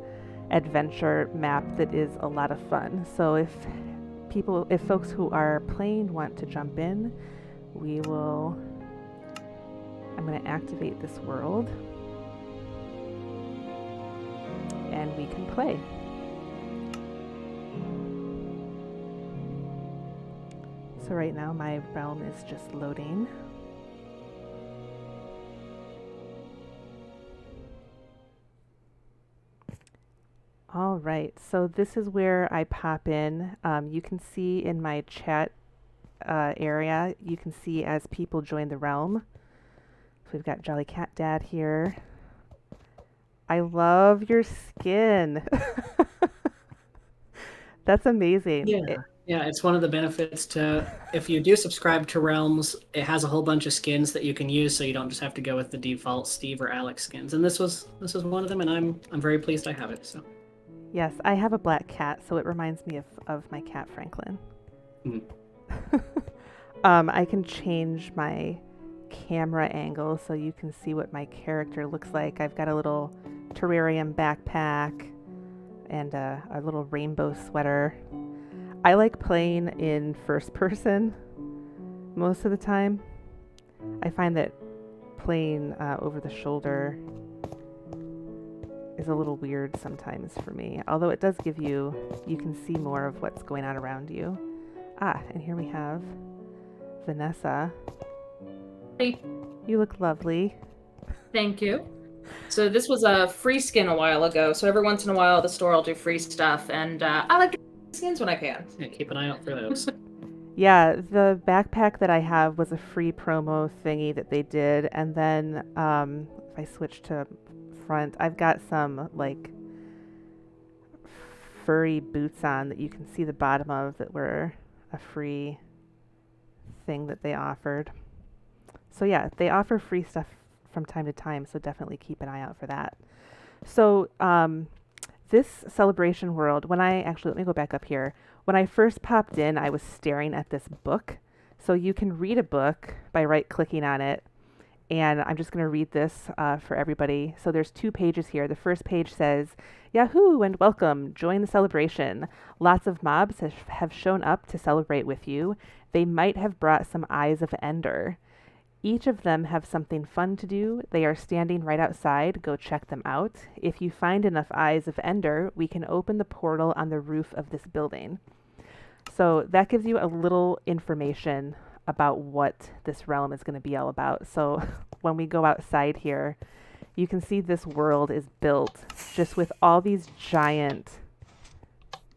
adventure map that is a lot of fun. So if folks who are playing want to jump in, I'm going to activate this world and we can play. So right now my realm is just loading. All right, so this is where I pop in. You can see in my chat area, you can see as people join the realm. So we've got Jolly Cat Dad here. I love your skin. That's amazing. Yeah, it's one of the benefits to, if you do subscribe to Realms, it has a whole bunch of skins that you can use, so you don't just have to go with the default Steve or Alex skins. And this was one of them, and I'm very pleased I have it. So. Yes, I have a black cat, so it reminds me of my cat Franklin. I can change my camera angle so you can see what my character looks like. I've got a little terrarium backpack and a little rainbow sweater. I like playing in first person most of the time. I find that playing over the shoulder is a little weird sometimes for me, although it does give you can see more of what's going on around you. And here we have Vanessa. Hey. You look lovely. Thank you. So this was a free skin a while ago, so every once in a while the store will do free stuff, and I like to get skins when I can. Yeah, keep an eye out for those. Yeah, the backpack that I have was a free promo thingy that they did, and then if I switch to front, I've got some like furry boots on that you can see the bottom of that were a free thing that they offered. So yeah, they offer free stuff from time to time, so definitely keep an eye out for that. So this celebration world, let me go back up here. When I first popped in, I was staring at this book. So you can read a book by right-clicking on it. And I'm just going to read this for everybody. So there's 2 pages here. The first page says, Yahoo and welcome. Join the celebration. Lots of mobs have shown up to celebrate with you. They might have brought some Eyes of Ender. Each of them have something fun to do. They are standing right outside. Go check them out. If you find enough Eyes of Ender, we can open the portal on the roof of this building. So that gives you a little information about what this realm is going to be all about. So when we go outside here, you can see this world is built just with all these giant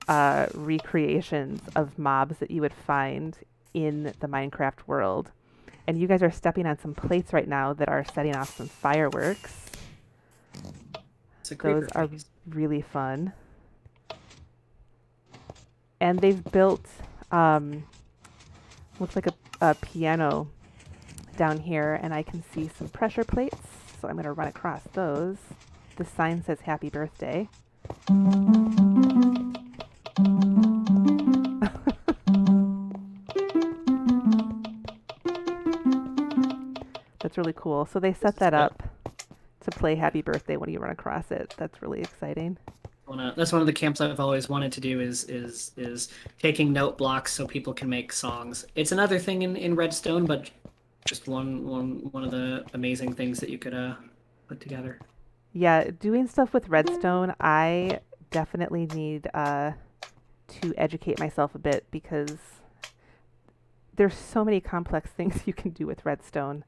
recreations of mobs that you would find in the Minecraft world. And you guys are stepping on some plates right now that are setting off some fireworks. Those are really fun. And they've built, looks like a piano down here, and I can see some pressure plates, so I'm going to run across those. The sign says happy birthday. That's really cool. So they set that up to play happy birthday when you run across it. That's really exciting. That's one of the camps I've always wanted to do is taking note blocks so people can make songs. It's another thing in Redstone, but just one of the amazing things that you could put together. Yeah, doing stuff with Redstone, I definitely need to educate myself a bit because there's so many complex things you can do with Redstone.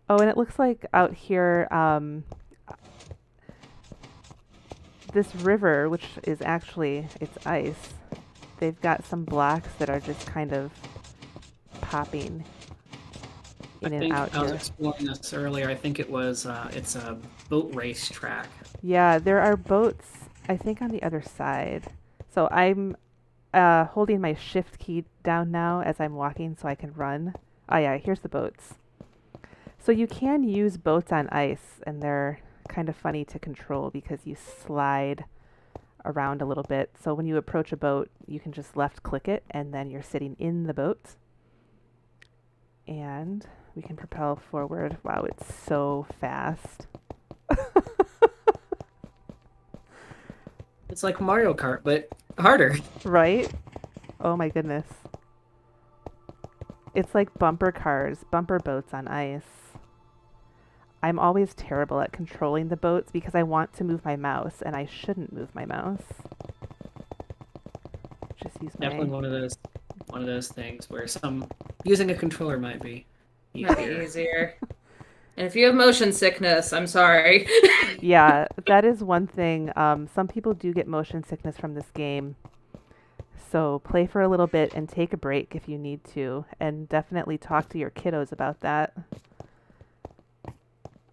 Oh, and it looks like out here, this river, which is actually, it's ice, they've got some blocks that are just kind of popping in and out I was here. exploring this earlier. I think it's a boat race track. Yeah, there are boats, I think, on the other side. So I'm holding my shift key down now as I'm walking so I can run. Oh yeah, here's the boats. So you can use boats on ice, and they're kind of funny to control because you slide around a little bit. So when you approach a boat, you can just left click it, and then you're sitting in the boat. And we can propel forward. Wow, it's so fast. It's like Mario Kart, but harder. Right? Oh my goodness. It's like bumper cars, bumper boats on ice. I'm always terrible at controlling the boats because I want to move my mouse, and I shouldn't move my mouse. Just use my... Definitely one of those things where using a controller might be easier. And if you have motion sickness, I'm sorry. Yeah, that is one thing. Some people do get motion sickness from this game. So play for a little bit and take a break if you need to, and definitely talk to your kiddos about that.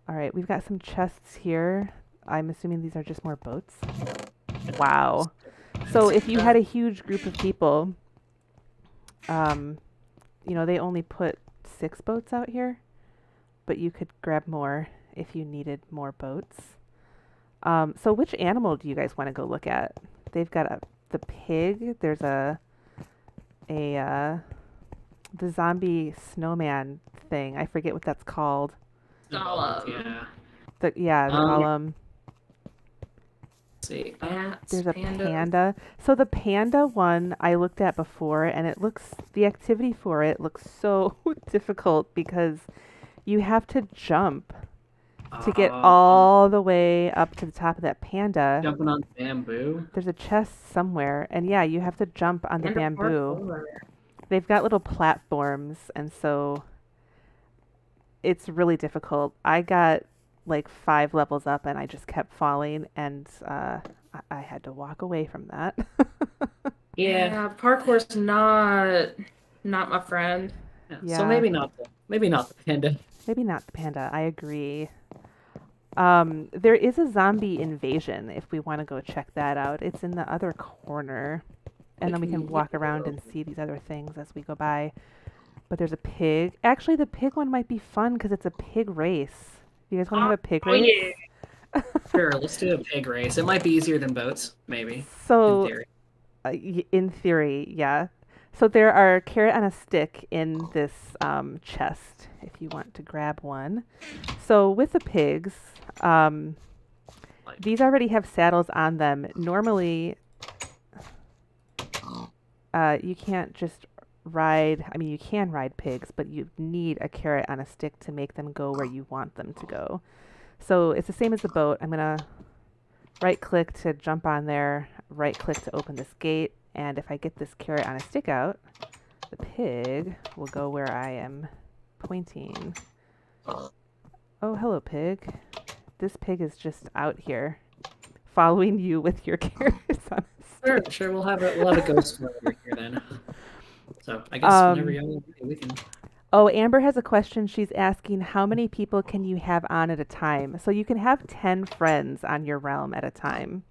All right, we've got some chests here. I'm assuming these are just more boats. Wow. So if you had a huge group of people, they only put 6 boats out here, but you could grab more if you needed more boats. So which animal do you guys want to go look at? They've got the pig. There's the zombie snowman thing. I forget what that's called. Golem. The golem. Let's see. There's a panda. So the panda one I looked at before, and the activity for it looks so difficult because you have to jump to get all the way up to the top of that panda. Jumping on bamboo. There's a chest somewhere, and yeah, you have to jump on the bamboo. They've got little platforms, and so it's really difficult. I got like 5 levels up, and I just kept falling, and I had to walk away from that. Yeah, parkour's not my friend. Yeah. So maybe not the panda. Maybe not the panda. I agree. There is a zombie invasion if we want to go check that out. It's in the other corner. And then we can walk around and see these other things as we go by. But there's a pig. Actually, the pig one might be fun because it's a pig race. You guys want to have a pig race? Yeah. Sure, let's do a pig race. It might be easier than boats, maybe. So, in theory. In theory, yeah. So there are carrot on a stick in this chest if you want to grab one. So with the pigs, these already have saddles on them. Normally, you can't just ride. I mean, you can ride pigs, but you need a carrot on a stick to make them go where you want them to go. So it's the same as the boat. I'm going to right-click to jump on there, right-click to open this gate, and if I get this carrot on a stick out, the pig will go where I am pointing. Oh, hello, pig. This pig is just out here following you with your carrots on a stick. Sure. We'll have a ghost over here then. So I guess whenever y'all we can. Oh, Amber has a question. She's asking, how many people can you have on at a time? So you can have 10 friends on your realm at a time.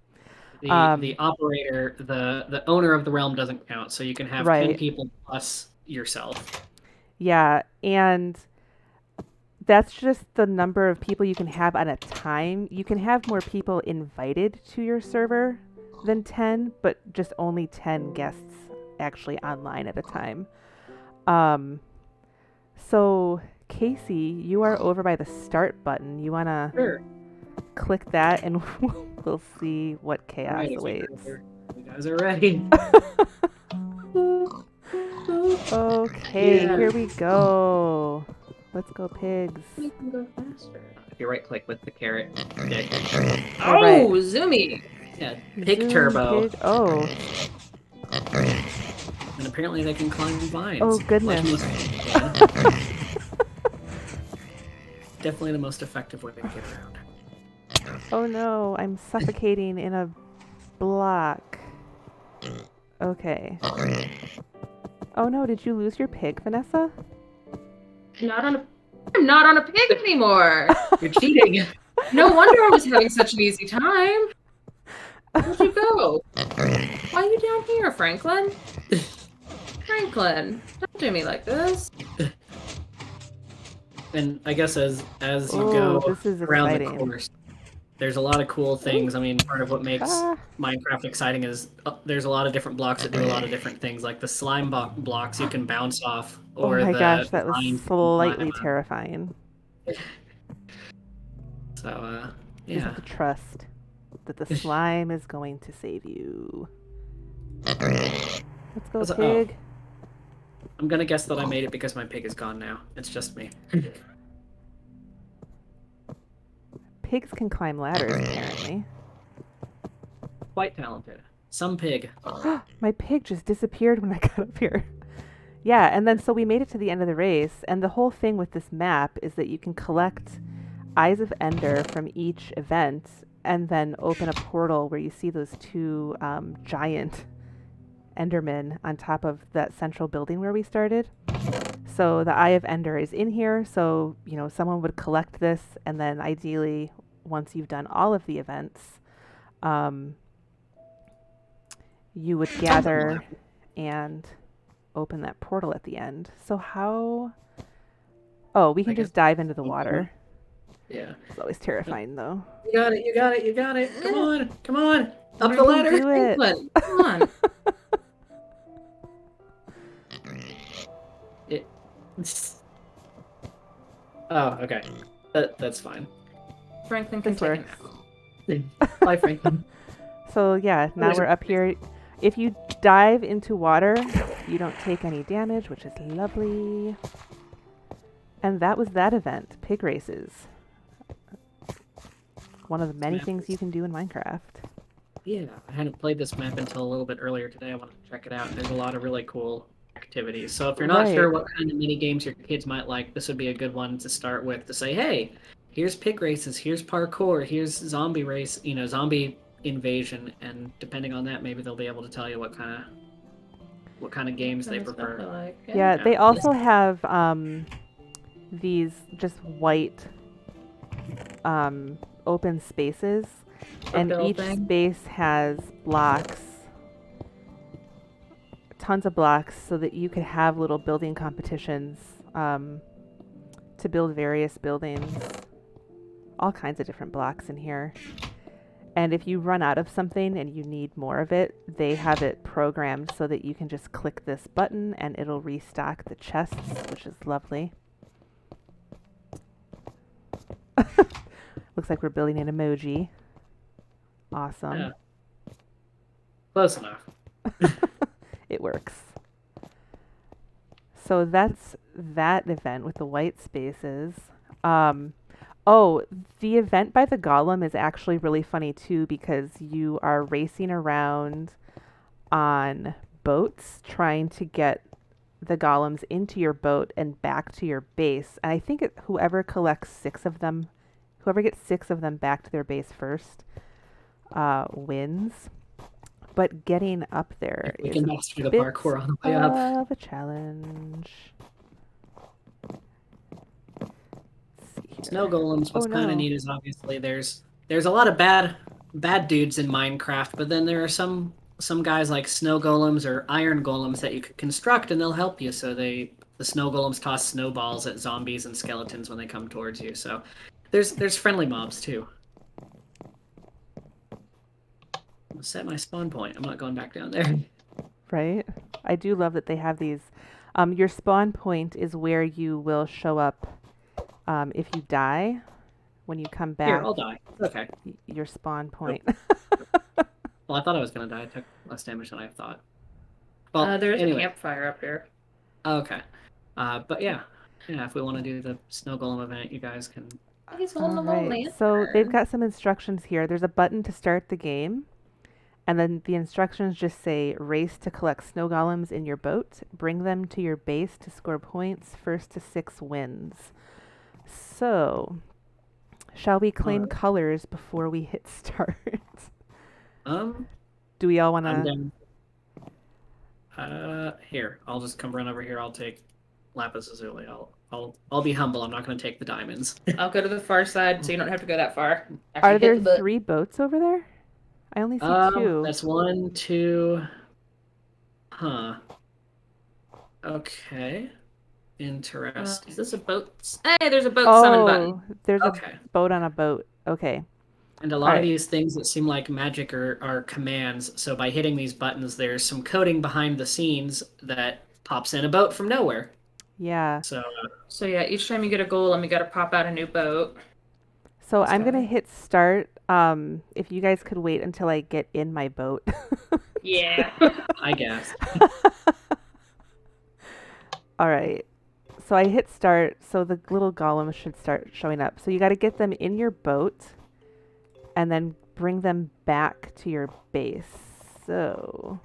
The operator, the owner of the realm doesn't count, so you can have 10 Right. people plus yourself. Yeah, and that's just the number of people you can have at a time. You can have more people invited to your server than 10, but just only 10 guests actually online at a time. So Casey, you are over by the start button. You want to Sure. click that and we'll see what chaos Right, if awaits. you guys are ready. Okay, Yeah. here we go. Let's go, pigs. We can go faster. If you right click with the carrot stick. All right. Oh, zoomy! Yeah, pig Zoom, turbo. pig. Oh, And apparently they can climb vines. oh Like goodness. most people can. Definitely the most effective way to get around. Oh no, I'm suffocating in a block. Okay. Oh no, did you lose your pig, Vanessa? I'm not on a pig anymore. You're cheating. No wonder I was having such an easy time. Where'd you go? Why are you down here, Franklin? Franklin, don't do me like this. And I guess as you Oh, go this is around exciting. the course, there's a lot of cool things. I mean, part of what makes Ah. Minecraft exciting is there's a lot of different blocks that do a lot of different things. Like the slime blocks you can bounce off, Oh or my the gosh, that was vines you can slightly climb on. terrifying. So, You just yeah. have to trust that the slime is going to save you. Let's go, Oh. pig. I'm gonna guess that I made it because my pig is gone now. It's just me. Pigs can climb ladders, apparently. Quite talented. Some pig. My pig just disappeared when I got up here. Yeah, and then so we made it to the end of the race, and the whole thing with this map is that you can collect Eyes of Ender from each event and then open a portal where you see those two giant Endermen on top of that central building where we started. So the Eye of Ender is in here, so someone would collect this, and then ideally, once you've done all of the events, you would gather and open that portal at the end. So how... Oh, we can just dive into the water. Yeah. It's always terrifying, though. You got it, you got it, you got it. Come on, come on. Up the ladder. Do it. Franklin, come on. Oh, okay. That's fine. Franklin can This take it works. Bye, Franklin. So yeah, now There's- we're up here. If you dive into water, you don't take any damage, which is lovely. And that was that event, pig races. One of the many things you can do in Minecraft. Yeah, I hadn't played this map until a little bit earlier today. I wanted to check it out. There's a lot of really cool activities. So if you're not Right. sure what kind of mini games your kids might like, this would be a good one to start with. To say, hey, here's pig races, here's parkour, here's zombie race, zombie invasion, and depending on that, maybe they'll be able to tell you what kind of games they Kind of stuff I prefer. like. Yeah, they also have these just white open spaces, and each building. space has blocks, tons of blocks, so that you could have little building competitions to build various buildings. All kinds of different blocks in here. And if you run out of something and you need more of it, they have it programmed so that you can just click this button and it'll restock the chests, which is lovely. Looks like we're building an emoji. Awesome. Yeah. Close enough. It works. So that's that event with the white spaces. Oh, the event by the golem is actually really funny too, because you are racing around on boats trying to get the golems into your boat and back to your base. And I think whoever collects 6 of them, whoever gets 6 of them back to their base first, wins. But getting up there We is can a master the bit parkour on the way up. of a challenge. Let's see here. Snow golems, what's Oh, kind no. of neat is obviously there's a lot of bad bad dudes in Minecraft, but then there are some guys like snow golems or iron golems that you could construct, and they'll help you. So the snow golems toss snowballs at zombies and skeletons when they come towards you. So there's friendly mobs too. I'll set my spawn point. I'm not going back down there. Right? I do love that they have these. Your spawn point is where you will show up if you die. When you come back, Here, I'll die. Okay. Your spawn point. Well, I thought I was gonna die. I took less damage than I thought. Well, There's anyway. a campfire up here. Okay. But yeah, if we want to do the snow golem event, you guys can. He's holding a All little right. So lantern. they've got some instructions here. There's a button to start the game. And then the instructions just say race to collect snow golems in your boat. Bring them to your base to score points. First to 6 wins. So, shall we claim colors before we hit start? Do we all want to? Here, I'll just come run over here. I'll take lapis lazuli. I'll be humble. I'm not going to take the diamonds. I'll go to the far side, so you don't have to go that far. Are there 3 boats over there? I only see 2. That's 1, 2. Huh. Okay. Interesting. Is this a boat? Hey, there's a boat summon button. There's a boat on a boat. Okay. And a lot of these things that seem like magic are commands. So by hitting these buttons, there's some coding behind the scenes that pops in a boat from nowhere. Yeah. So yeah, each time you get a golem, you got to pop out a new boat. So I'm going to hit start. If you guys could wait until I get in my boat. Yeah. I guess. All right. So I hit start. So the little golems should start showing up. So you got to get them in your boat and then bring them back to your base. So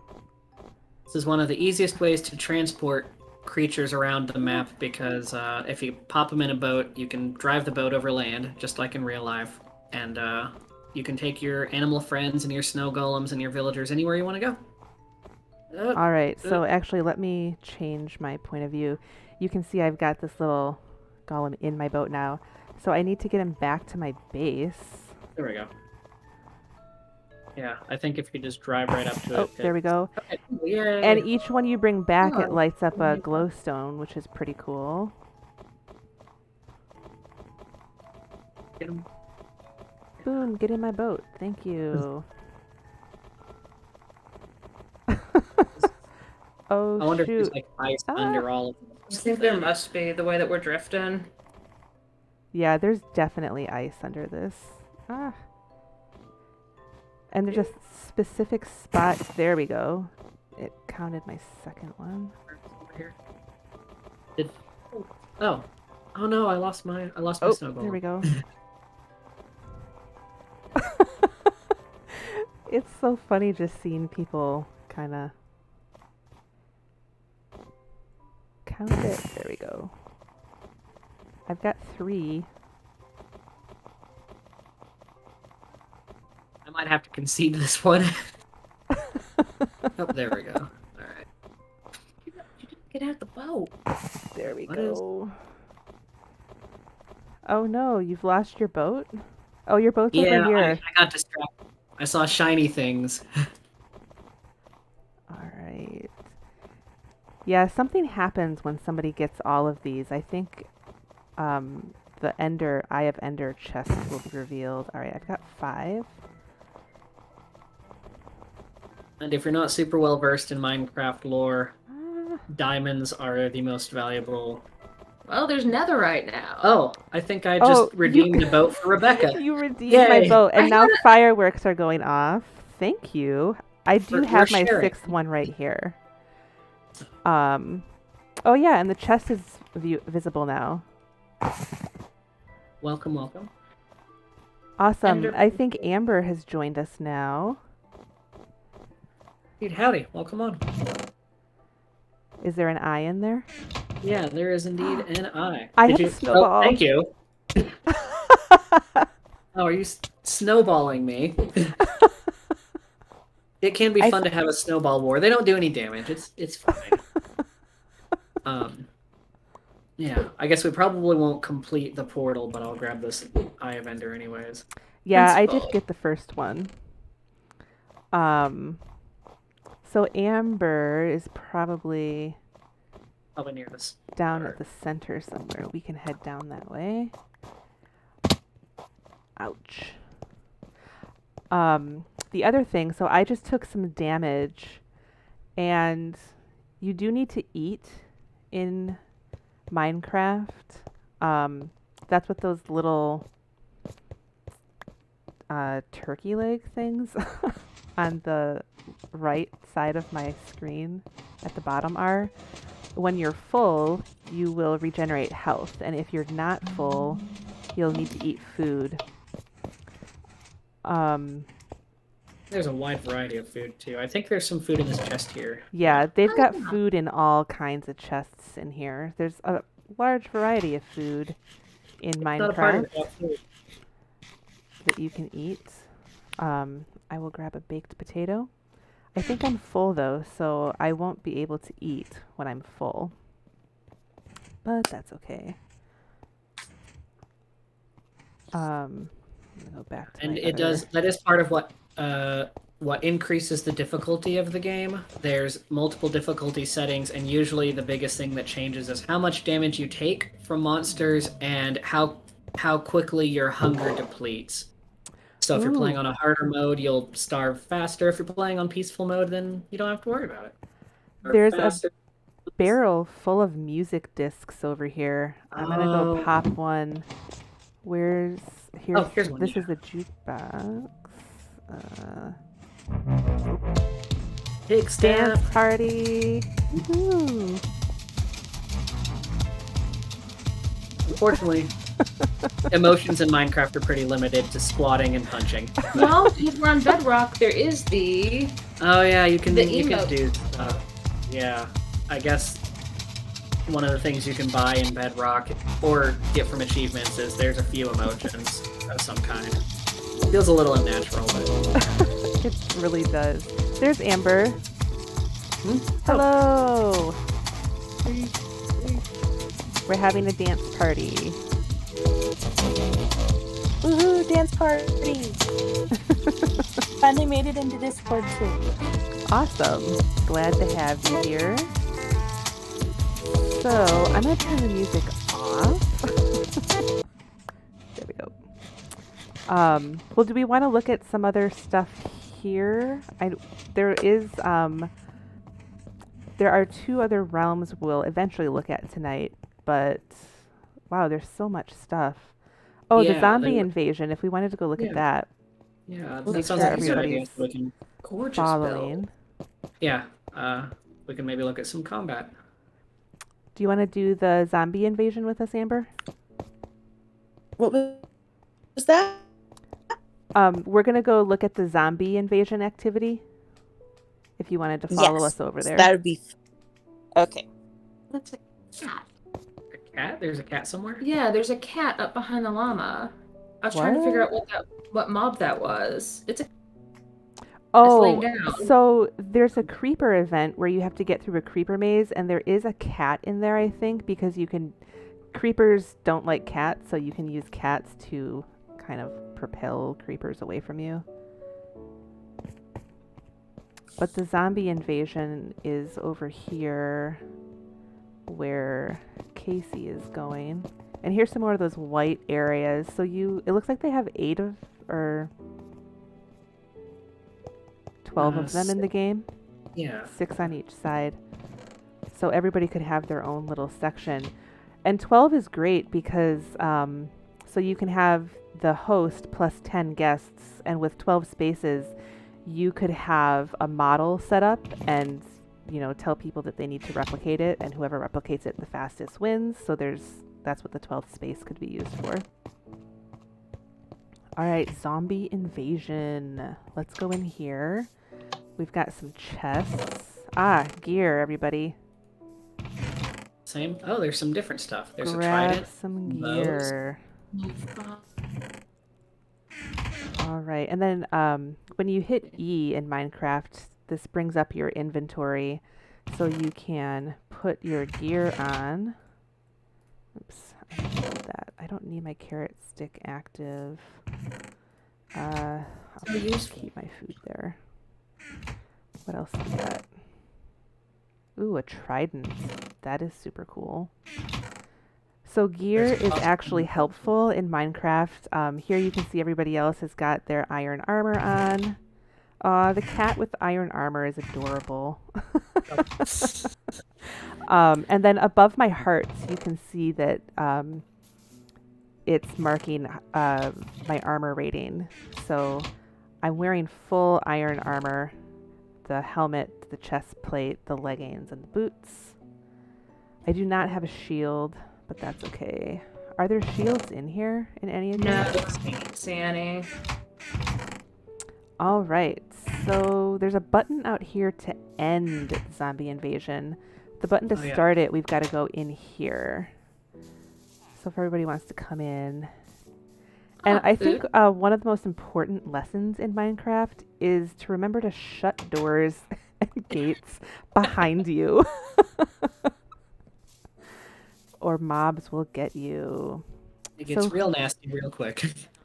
this is one of the easiest ways to transport creatures around the map because if you pop them in a boat, you can drive the boat over land, just like in real life. And you can take your animal friends and your snow golems and your villagers anywhere you want to go. All right. So actually, let me change my point of view. You can see I've got this little golem in my boat now. So I need to get him back to my base. There we go. Yeah, I think if you just drive right up to it. Oh, there we go. Okay. Yay. And each one you bring back, it lights up a glowstone, which is pretty cool. Get him. Boom, get in my boat. Thank you. Oh, I wonder shoot. if there's like ice under all of them. I think there must be, the way that we're drifting. Yeah, there's definitely ice under this. Ah. And there's a specific spot. There we go. It counted my second one. Oh no! I lost my snow golem. There we go. It's so funny just seeing people kind of count it. There we go. I've got 3. I might have to concede this one. Oh, there we go. All right. Get out the boat. There we go. Oh no, you've lost your boat? Oh, your boat's over here. I got distracted. I saw shiny things. Alright. Yeah, something happens when somebody gets all of these. I think the Eye of Ender chest will be revealed. Alright, I've got 5. And if you're not super well versed in Minecraft lore, diamonds are the most valuable. Well, there's netherite now. Oh, I think I just redeemed the boat for Rebecca. You redeemed my boat, and now fireworks are going off. Thank you. I do have my 6th one right here. Oh yeah, and the chest is visible now. Welcome, welcome. Awesome. I think Amber has joined us now. Dude, howdy. Welcome on. Is there an eye in there? Yeah, there is indeed an eye. I have a snowball. Oh, thank you. Oh, are you snowballing me? It can be fun to have a snowball war. They don't do any damage. It's fine. Yeah, I guess we probably won't complete the portal, but I'll grab this Eye of Ender anyways. Yeah, I did Principal. get the first one. So Amber is probably Probably near this. down at the center somewhere. We can head down that way. Ouch. The other thing, so I just took some damage, and you do need to eat in Minecraft. That's what those little turkey leg things on the right side of my screen at the bottom are. When you're full, you will regenerate health, and if you're not full, you'll need to eat food. There's a wide variety of food too. I think there's some food in this chest here. Yeah, they've got yeah. food in all kinds of chests in here. There's a large variety of food in Not a party Minecraft without food. that you can eat. I will grab a baked potato. I think I'm full though, so I won't be able to eat when I'm full. But that's okay. I'm gonna go back to And my it other... does. That is part of what increases the difficulty of the game. There's multiple difficulty settings, and usually the biggest thing that changes is how much damage you take from monsters and how quickly your hunger depletes. So if you're playing Ooh. on a harder mode, you'll starve faster. If you're playing on peaceful mode, then you don't have to worry about it. There's a Faster. barrel full of music discs over here. I'm gonna go Oh. pop one. Here's here's one, this yeah. is the jukebox. Big Dance step. party. Woohoo. Unfortunately, emotions in Minecraft are pretty limited to squatting and punching. Well, because we're on Bedrock, there is the Oh yeah, you can The do emote. stuff. Yeah, I guess one of the things you can buy in Bedrock or get from achievements is there's a few emotions of some kind. Feels a little unnatural, but It really does. There's Amber. Oh, Hello. We're having a dance party. Woohoo, dance party! Finally made it into Discord too. Awesome. Glad to have you here. So I'm gonna turn the music off. There we go. Well, do we want to look at some other stuff here? There are two other realms we'll eventually look at tonight, but wow, there's so much stuff. Oh, the Yeah, zombie there- invasion. If we wanted to go look Yeah. at that, yeah, Make that sounds sure like a good idea. everybody's So we can gorgeous following. Yeah, we can maybe look at some combat. Do you want to do the zombie invasion with us, Amber? What was that? We're gonna go look at the zombie invasion activity. If you wanted to follow us over there. That would be okay. That's a cat. A cat? There's a cat somewhere? Yeah, there's a cat up behind the llama. I was trying to figure out what mob that was. It's a Oh, laying down. so there's a creeper event where you have to get through a creeper maze, and there is a cat in there, I think, because creepers don't like cats, so you can use cats to kind of propel creepers away from you. But the zombie invasion is over here where Casey is going. And here's some more of those white areas. So it looks like they have 8 or 12 of them in the game. Yeah. 6 on each side. So everybody could have their own little section. And 12 is great because so you can have the host plus 10 guests, and with 12 spaces, you could have a model set up and, tell people that they need to replicate it, and whoever replicates it the fastest wins. So that's what the 12th space could be used for. All right, zombie invasion. Let's go in here. We've got some chests. Gear, everybody. Same. Oh, there's some different stuff. There's a Grab trident. some bows. gear. All right, and then when you hit E in Minecraft, this brings up your inventory, so you can put your gear on. Oops, I need that. I don't need my carrot stick active. I'll So useful. keep my food there. What else do we got? Ooh, a trident. That is super cool. So gear There's is also- actually helpful in Minecraft. Here you can see everybody else has got their iron armor on. The cat with the iron armor is adorable. And then above my hearts, you can see that it's marking my armor rating. So I'm wearing full iron armor, the helmet, the chest plate, the leggings, and the boots. I do not have a shield, but that's okay. Are there shields in here in any of these? No, don't see any. All right, so there's a button out here to end the zombie invasion. The button to Oh, yeah. start it, we've got to go in here. So if everybody wants to come in. And I think one of the most important lessons in Minecraft is to remember to shut doors and gates behind you. Or mobs will get you. It gets So- real nasty real quick.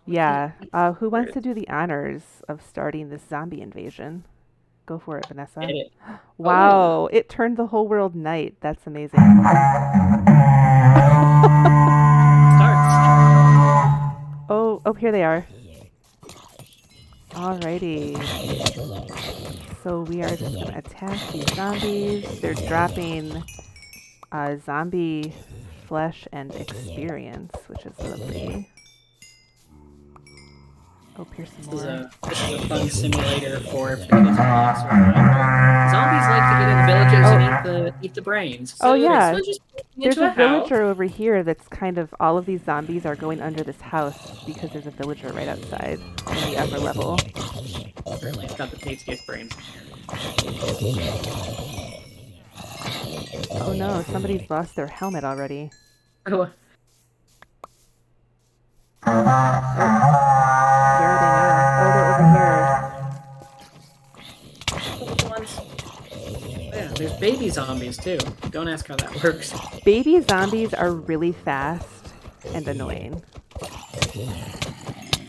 Yeah. Who wants to do the honors of starting this zombie invasion? Go for it, Vanessa. Hit it. Wow, it turned the whole world night. That's amazing. Starts. Oh, here they are. Alrighty. So we are just gonna attack these zombies. They're dropping zombie flesh and experience, which is lovely. Oh, here's some This is more. a fun simulator for if anyone's playing survival. Zombies like to get in villages and eat the brains. Oh, yeah. So just There's into a house. villager over here that's kind of, all of these zombies are going under this house because there's a villager right outside in the upper level. Apparently, it's got the tastiest brains. Oh no, somebody's lost their helmet already. Oh, Where are they now? Oh, they're over here. Little ones. yeah, there's baby zombies too. Don't ask how that works. Baby zombies are really fast and annoying.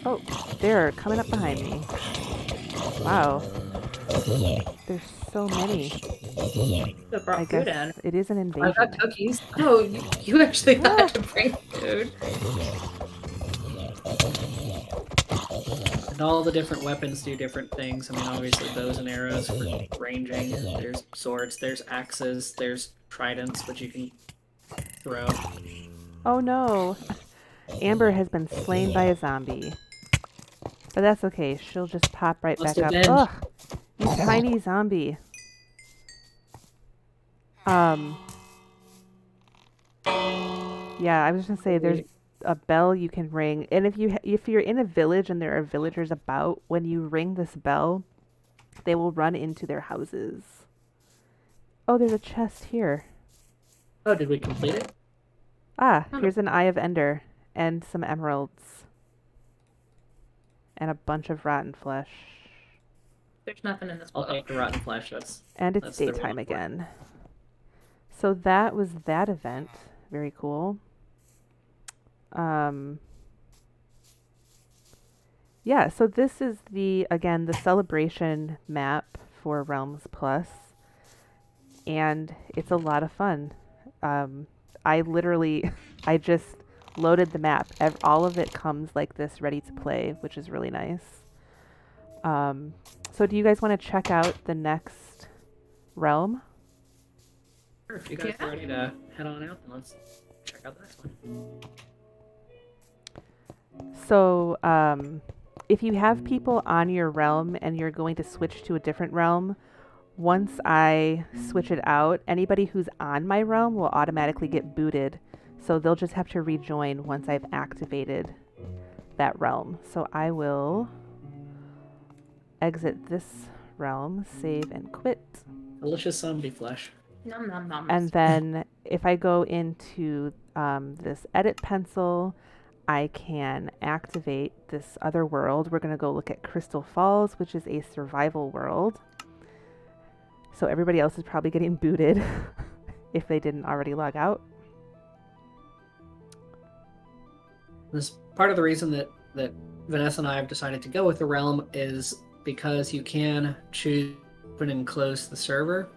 Oh, they're coming up behind me. Wow. There's so many. That brought I food guess in. it is an I invasion. got cookies. Oh, you actually had to bring food. And all the different weapons do different things. I mean, obviously bows and arrows for ranging. There's swords, there's axes, there's tridents, which you can throw. Oh no. Amber has been slain by a zombie. But that's okay. She'll just pop right Must back up. avenge. Ugh. You tiny zombie. Yeah, I was just gonna say there's a bell you can ring, and if you're in a village and there are villagers about, when you ring this bell, they will run into their houses. Oh, there's a chest here. Oh, did we complete it? Ah, Oh. here's an Eye of Ender and some emeralds and a bunch of rotten flesh. There's nothing in this I'll book. take the rotten flesh. That's And it's That's the daytime real part. again. So that was that event. Very cool. Yeah, so this is the celebration map for Realms Plus. And it's a lot of fun. I just loaded the map. All of it comes like this ready to play, which is really nice. So do you guys want to check out the next realm? Sure, if you guys Yeah. are ready to head on out, then let's check out the next one. So, if you have people on your realm and you're going to switch to a different realm, once I switch it out, anybody who's on my realm will automatically get booted. So they'll just have to rejoin once I've activated that realm. So I will exit this realm, save and quit. Delicious zombie flesh. Nom nom nom. And then if I go into this edit pencil, I can activate this other world. We're going to go look at Crystal Falls, which is a survival world. So everybody else is probably getting booted if they didn't already log out. This part of the reason that that Vanessa and I have decided to go with the realm is because you can choose to open and close the server.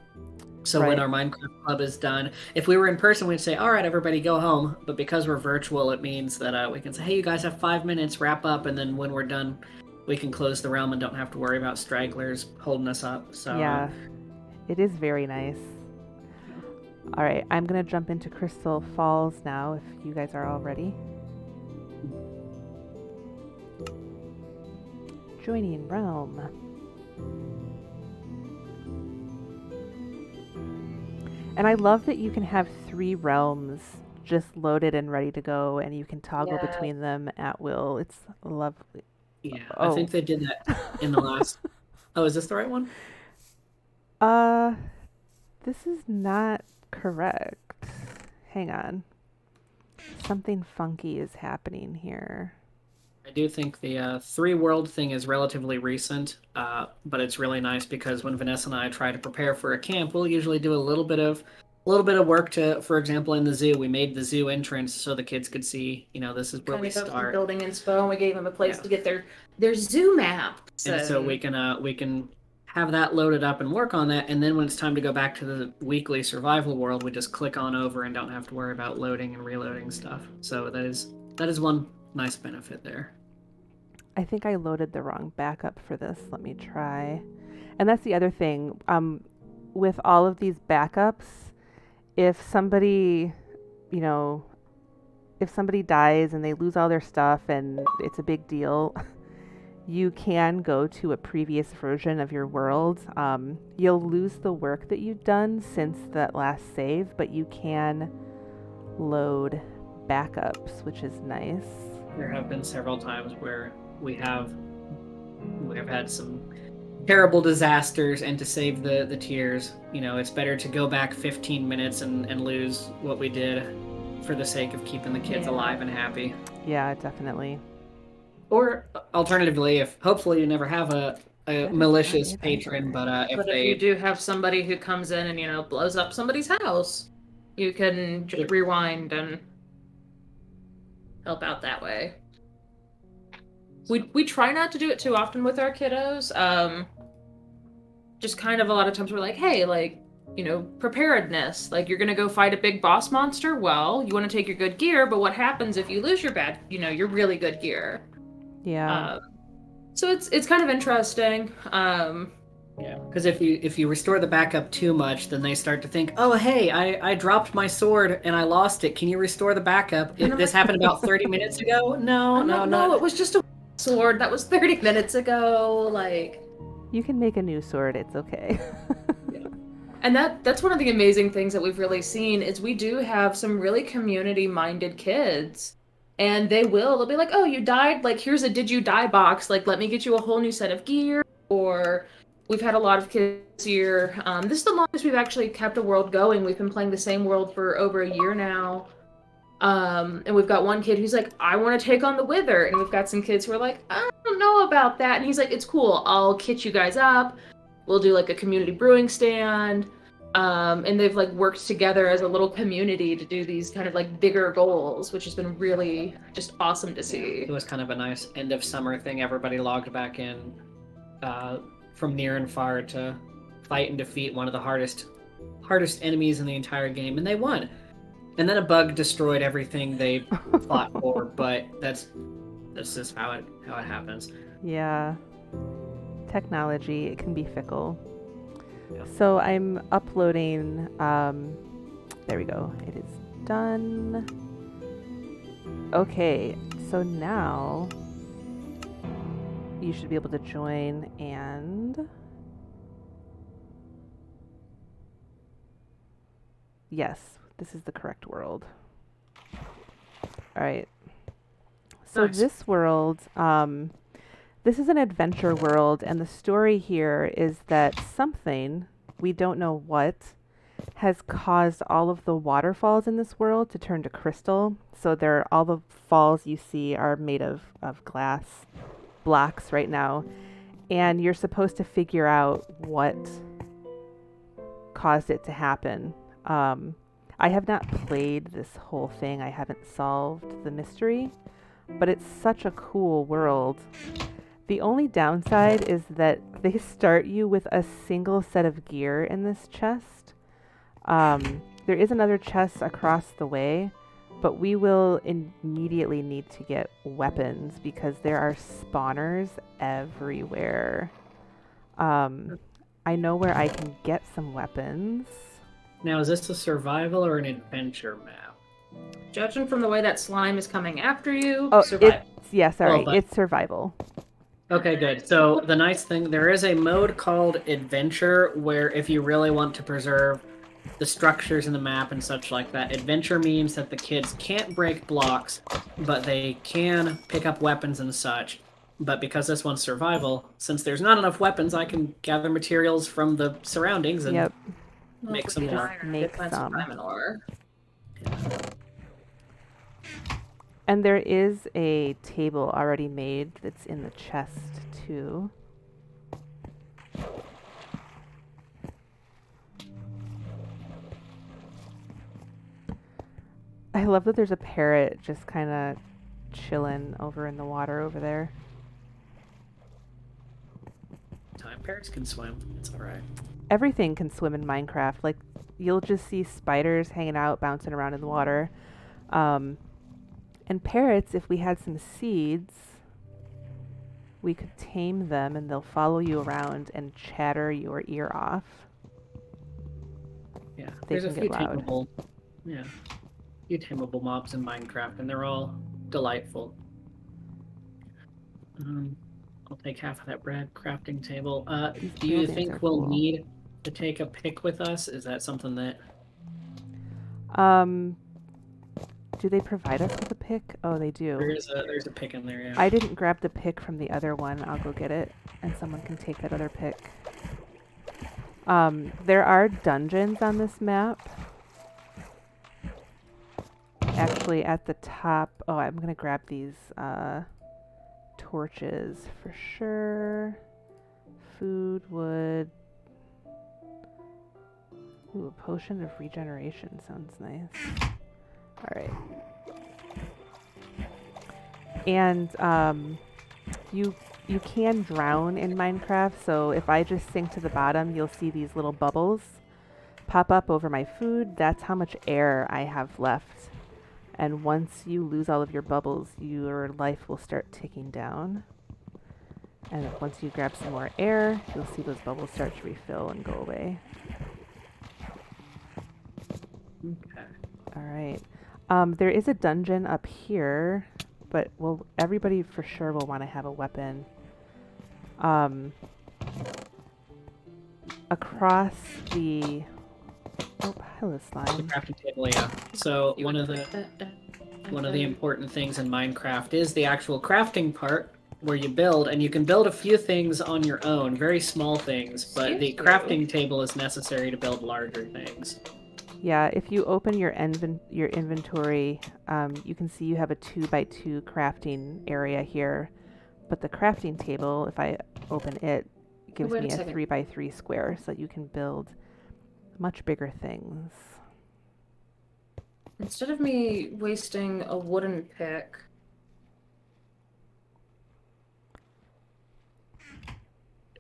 So when Right. our Minecraft club is done, if we were in person, we'd say, all right, everybody go home. But because we're virtual, it means that we can say, hey, you guys have 5 minutes, wrap up. And then when we're done, we can close the realm and don't have to worry about stragglers holding us up. So Yeah, it is very nice. All right, I'm going to jump into Crystal Falls now if you guys are all ready. Joining realm. And I love that you can have 3 realms just loaded and ready to go, and you can toggle Yeah. between them at will. It's lovely. yeah, Oh. I think they did that in the last. Oh, is this the right one? This is not correct. Hang on. Something funky is happening here. I do think the 3 world thing is relatively recent, but it's really nice because when Vanessa and I try to prepare for a camp, we'll usually do a little bit of work to, for example, in the zoo, we made the zoo entrance so the kids could see, this is where Kind we of got some start, building inspo, and we gave them a place Yeah. to get their zoo maps. and so we can have that loaded up and work on that, and then when it's time to go back to the weekly survival world, we just click on over and don't have to worry about loading and reloading stuff. So that is one nice benefit there. I think I loaded the wrong backup for this. Let me try. And that's the other thing. With all of these backups, if somebody, if somebody dies and they lose all their stuff and it's a big deal, you can go to a previous version of your world. You'll lose the work that you've done since that last save, but you can load backups, which is nice. There have been several times where we have had some terrible disasters, and to save the tears, it's better to go back 15 minutes and lose what we did for the sake of keeping the kids alive and happy. Yeah, definitely. Or alternatively, if hopefully you never have a malicious patron, but if you do have somebody who comes in and blows up somebody's house, you can just rewind and help out that way. We try not to do it too often with our kiddos. Just kind of a lot of times we're like, hey, preparedness. Like, you're gonna go fight a big boss monster. Well, you want to take your good gear, but what happens if you lose your your really good gear? Yeah. So it's kind of interesting. Yeah, because if you restore the backup too much, then they start to think, oh, hey, I dropped my sword and I lost it. Can you restore the backup? This happened about 30 minutes ago? No, it was just a sword that was 30 minutes ago. You can make a new sword. It's okay. Yeah. And that's one of the amazing things that we've really seen is we do have some really community-minded kids. And they'll be like, oh, you died? Here's a did you die box. Let me get you a whole new set of gear. Or we've had a lot of kids here. This is the longest we've actually kept a world going. We've been playing the same world for over a year now. And we've got one kid who's like, I want to take on the Wither. And we've got some kids who are like, I don't know about that. And he's like, it's cool. I'll kit you guys up. We'll do a community brewing stand. And they've worked together as a little community to do these kind of bigger goals, which has been really just awesome to see. It was kind of a nice end of summer thing. Everybody logged back in from near and far to fight and defeat one of the hardest enemies in the entire game, and they won. And then a bug destroyed everything they fought for, but that's just how it happens. Yeah. Technology, it can be fickle. Yeah. So I'm uploading, there we go. It is done. Okay, so now you should be able to join and... Yes, this is the correct world. All right. So Nice. this world, this is an adventure world, and the story here is that something, we don't know what, has caused all of the waterfalls in this world to turn to crystal. So all the falls you see are made of glass blocks right now. And you're supposed to figure out what caused it to happen. I have not played this whole thing. I haven't solved the mystery. but it's such a cool world. The only downside is that they start you with a single set of gear in this chest. There is another chest across the way, but we will immediately need to get weapons because there are spawners everywhere. I know where I can get some weapons. Now, is this a survival or an adventure map? Judging from the way that slime is coming after you, Oh, survival. sorry, Well, it's survival. Okay, good. So the nice thing, there is a mode called Adventure where if you really want to preserve the structures in the map and such like that, Adventure means that the kids can't break blocks, but they can pick up weapons and such. But because this one's survival, since there's not enough weapons, I can gather materials from the surroundings and Yep. make some Hopefully more. iron. Make Get some some. diamond ore. And there is a table already made that's in the chest too. I love that there's a parrot just kind of chilling over in the water over there. Time parrots can swim. It's alright. Everything can swim in Minecraft. Like, you'll just see spiders hanging out, bouncing around in the water. And parrots, if we had some seeds, we could tame them and they'll follow you around and chatter your ear off. Yeah, They there's a can few get loud. tameable mobs in Minecraft, and they're all delightful. I'll take half of that bread crafting table. These Do you buildings think are we'll cool. need to take a pick with us? Is that something that... Do they provide us with a pick? Oh, they do. There's a pick in there, yeah. I didn't grab the pick from the other one. I'll go get it, and someone can take that other pick. There are dungeons on this map. Actually, at the top... Oh, I'm going to grab these torches for sure. Food, wood... Ooh, a potion of regeneration sounds nice. Alright. And you can drown in Minecraft, so if I just sink to the bottom, you'll see these little bubbles pop up over my food. That's how much air I have left. And once you lose all of your bubbles, your life will start ticking down. And once you grab some more air, you'll see those bubbles start to refill and go away. Okay. Alright. There is a dungeon up here, but everybody for sure will want to have a weapon. Across the... Oh, hello, The slime. crafting table, yeah. So one of the important things in Minecraft is the actual crafting part, where you build, and you can build a few things on your own, very small things, but the crafting table is necessary to build larger things. Yeah, if you open your inventory, you can see you have a 2x2 crafting area here. But the crafting table, if I open it, gives Wait a me a second. 3x3 square, so that you can build much bigger things. Instead of me wasting a wooden pick,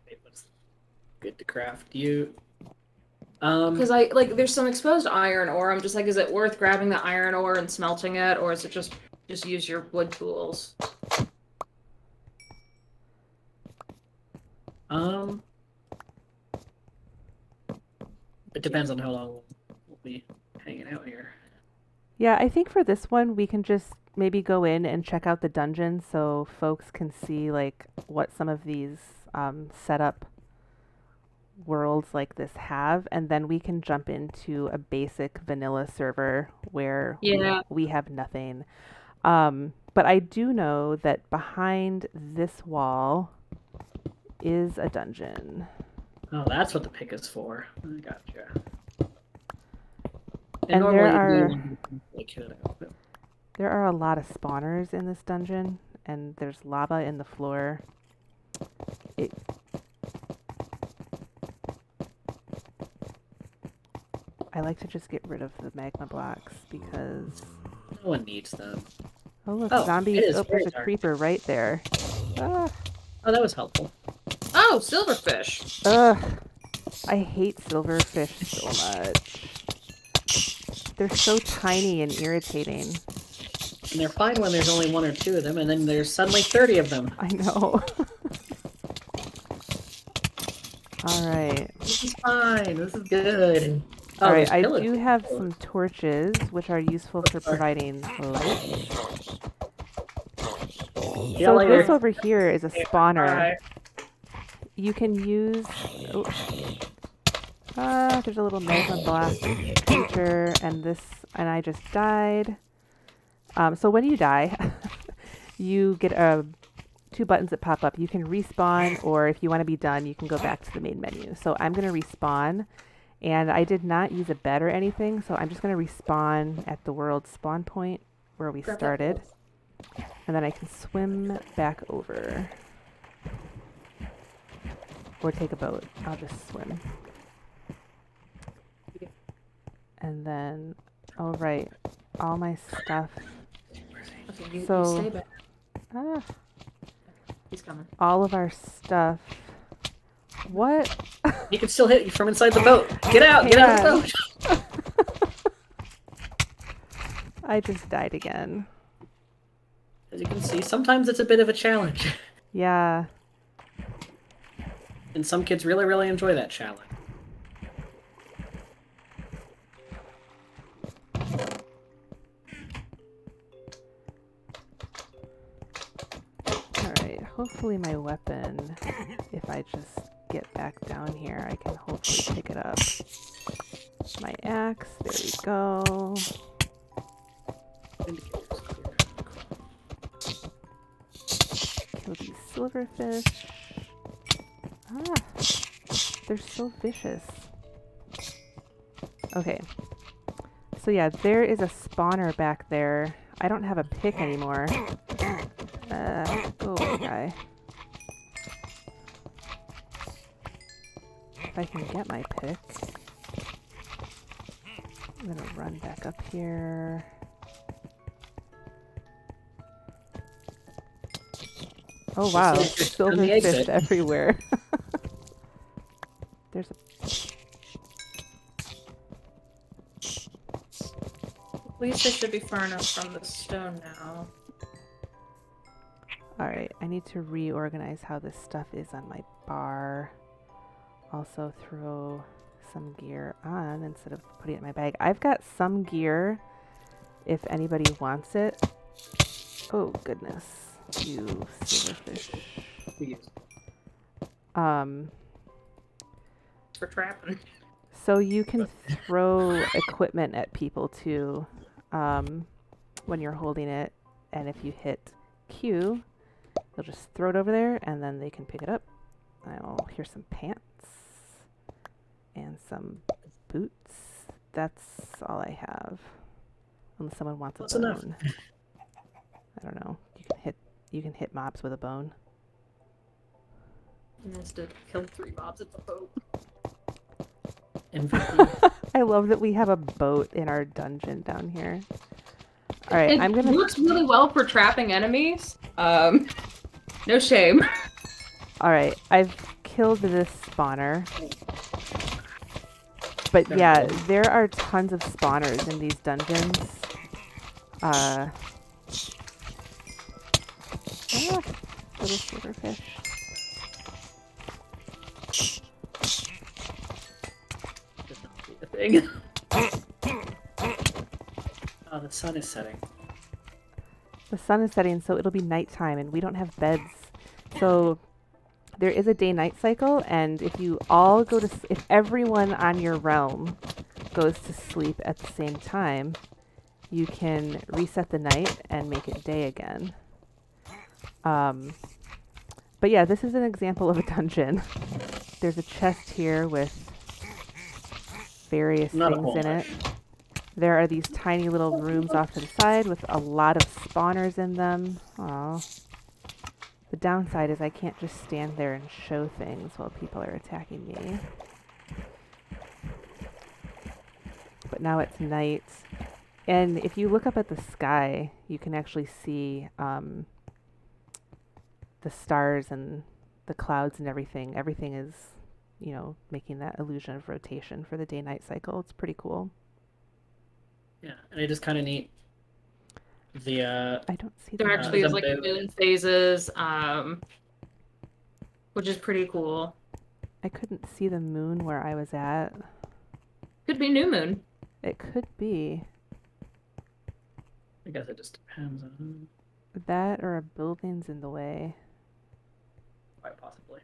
It was good to craft. You... because there's some exposed iron ore. I'm just like, is it worth grabbing the iron ore and smelting it, or is it just use your wood tools? It depends on how long we'll be hanging out here. Yeah, I think for this one, we can just maybe go in and check out the dungeon so folks can see like what some of these setup worlds like this have, and then we can jump into a basic vanilla server where we have nothing. But I do know that behind this wall is a dungeon. Oh, that's what the pick is for. I gotcha. And normally there are a lot of spawners in this dungeon, and there's lava in the floor. I like to just get rid of the magma blocks because no one needs them. Oh, look, Oh, zombies. it is Oh, very there's a dark. creeper right there. Ah, Oh, that was helpful. Oh, silverfish. ugh. I hate silverfish so much. They're so tiny and irritating. And they're fine when there's only 1 or 2 of them, and then there's suddenly 30 of them. I know. All right. This is fine. This is good. Oh, All right, there's I pillars. do have some torches, which are useful for Sorry. providing light. Yeah, So later. this over here is a spawner. Bye. You can use... Oh. There's a little magma block creature, and this... And I just died. So when you die, you get 2 buttons that pop up. You can respawn, or if you want to be done, you can go back to the main menu. So I'm going to respawn, and I did not use a bed or anything, so I'm just going to respawn at the world spawn point where we started. And then I can swim back over. Or take a boat. I'll just swim. And then, oh right, all my stuff. Okay, you So- stay back. Ah, He's coming. all of our stuff. What? He can still hit you from inside the boat. Get out! Get out of the boat! I just died again. As you can see, sometimes it's a bit of a challenge. Yeah. And some kids really, really enjoy that challenge. Alright, hopefully my weapon, if I just get back down here, I can hopefully pick it up. My axe, there we go. Kill these silverfish. Ah, they're so vicious. Okay. So yeah, there is a spawner back there. I don't have a pick anymore. Go away, guy. If I can get my pick. I'm gonna run back up here. Oh wow, Silverfish on the silverfish exit. everywhere. There's a... At least they should be far enough from the stone now. Alright, I need to reorganize how this stuff is on my bar. Also throw some gear on instead of putting it in my bag. I've got some gear if anybody wants it. Oh goodness, you silverfish. For trapping. So you can throw equipment at people too when you're holding it, and if you hit Q, you'll just throw it over there and then they can pick it up. I'll hear some pants and some boots. That's all I have. Unless someone wants That's a enough. bone. I don't know. You can hit mobs with a bone. He has to kill 3 mobs at the boat. MVP. I love that we have a boat in our dungeon down here. All right, I'm It gonna. works really well for trapping enemies. No shame. All right, I've killed this spawner. But Very yeah, good. there are tons of spawners in these dungeons. Little silverfish. Does not be a thing. Oh, the sun is setting. The sun is setting, so it'll be nighttime, and we don't have beds. So there is a day-night cycle, and if you all go to, if everyone on your realm goes to sleep at the same time, you can reset the night and make it day again. But yeah, this is an example of a dungeon. There's a chest here with various Not a things whole in lot. it. There are these tiny little rooms off to the side with a lot of spawners in them. Aw. The downside is I can't just stand there and show things while people are attacking me. But now it's night, And if you look up at the sky, you can actually see the stars and the clouds and everything. Everything is, making that illusion of rotation for the day-night cycle. It's pretty cool. Yeah, and it is kind of neat. I don't see There the actually the is like moon. moon phases, which is pretty cool. I couldn't see the moon where I was at. Could be new moon. It could be I guess it just depends on that or a building's in the way. quite possibly.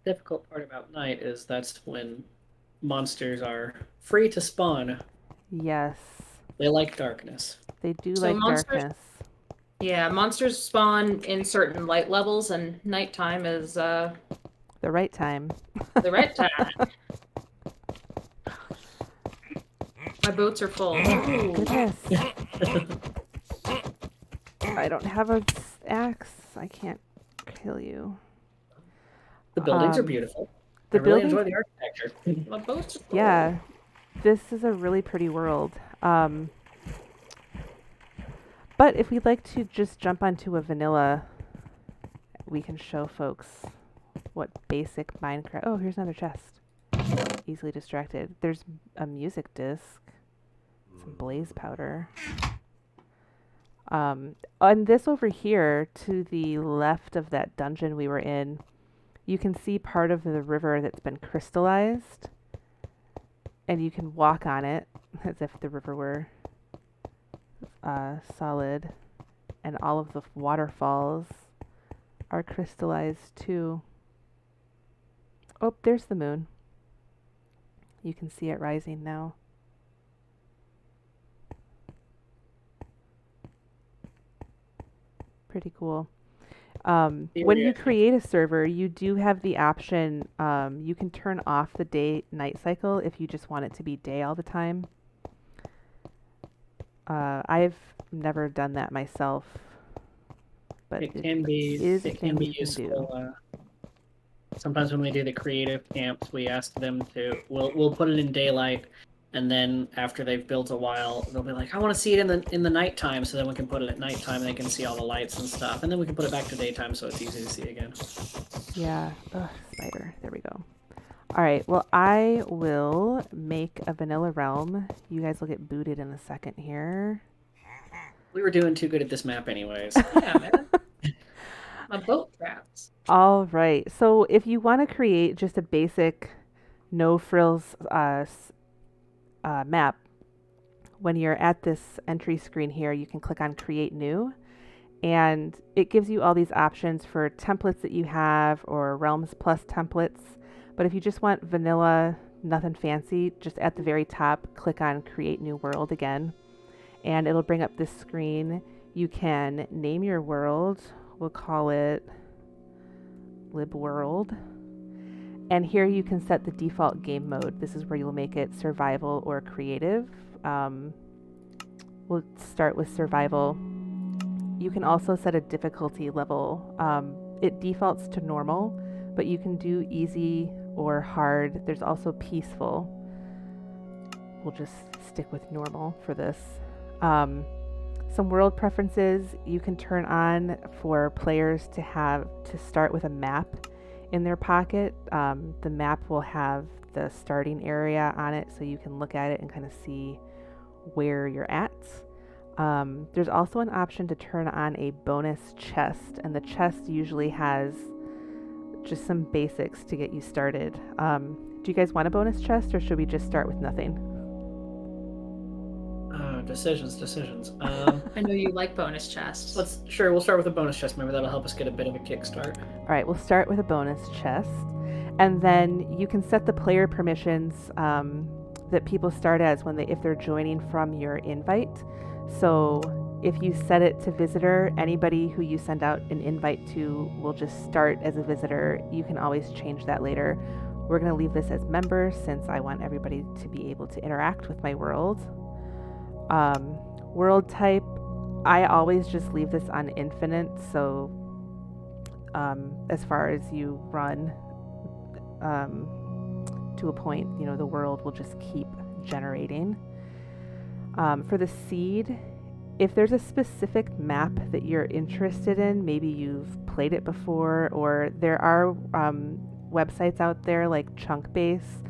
Difficult part about night is that's when monsters are free to spawn. Yes, They like darkness. they do So like monsters- darkness. Yeah, monsters spawn in certain light levels, and nighttime is The right time. the right time. My boats are full. Ooh. Goodness. I don't have an axe. I can't kill you. The buildings are Um, beautiful. The I really buildings, enjoy the architecture. My boats are full. yeah. This is a really pretty world. But if we'd like to just jump onto a vanilla, we can show folks what basic Minecraft. Oh, here's another chest. Easily distracted. There's a music disc, some blaze powder. On this over here, to the left of that dungeon we were in, you can see part of the river that's been crystallized, and you can walk on it as if the river were solid, and all of the waterfalls are crystallized too. Oh, there's the moon. You can see it rising now. Pretty cool. When you create a server, you do have the option, you can turn off the day-night cycle if you just want it to be day all the time. I've never done that myself, but It can be is a it thing can be you can do. useful. Sometimes when we do the creative camps, we ask them to we'll put it in daylight, and then after they've built a while, they'll be like, I want to see it in the nighttime, so then we can put it at nighttime and they can see all the lights and stuff, and then we can put it back to daytime so it's easy to see again. Yeah. Ugh, spider. There we go. All right. Well, I will make a vanilla realm. You guys will get booted in a second here. We were doing too good at this map anyways. Yeah, man. My boat traps. All right. So if you want to create just a basic no frills map, when you're at this entry screen here, you can click on Create New, and it gives you all these options for templates that you have or Realms Plus templates. But if you just want vanilla, nothing fancy, just at the very top, click on Create New World again, and it'll bring up this screen. You can name your world. We'll call it Lib World. And here you can set the default game mode. This is where you'll make it survival or creative. We'll start with survival. You can also set a difficulty level. It defaults to normal, but you can do easy or hard. There's also peaceful. We'll just stick with normal for this. Some world preferences you can turn on for players to start with a map in their pocket. The map will have the starting area on it, so you can look at it and kind of see where you're at. There's also an option to turn on a bonus chest, and the chest usually has just some basics to get you started. Do you guys want a bonus chest, or should we just start with nothing? Decisions. I know you like bonus chests. We'll start with a bonus chest. Maybe that'll help us get a bit of a kickstart. All right, we'll start with a bonus chest, and then you can set the player permissions that people start as if they're joining from your invite. So if you set it to visitor, anybody who you send out an invite to will just start as a visitor. You can always change that later. We're going to leave this as member since I want everybody to be able to interact with my world. World type, I always just leave this on infinite, so as far as you run to a point, the world will just keep generating. For the seed, if there's a specific map that you're interested in, maybe you've played it before, or there are websites out there like Chunkbase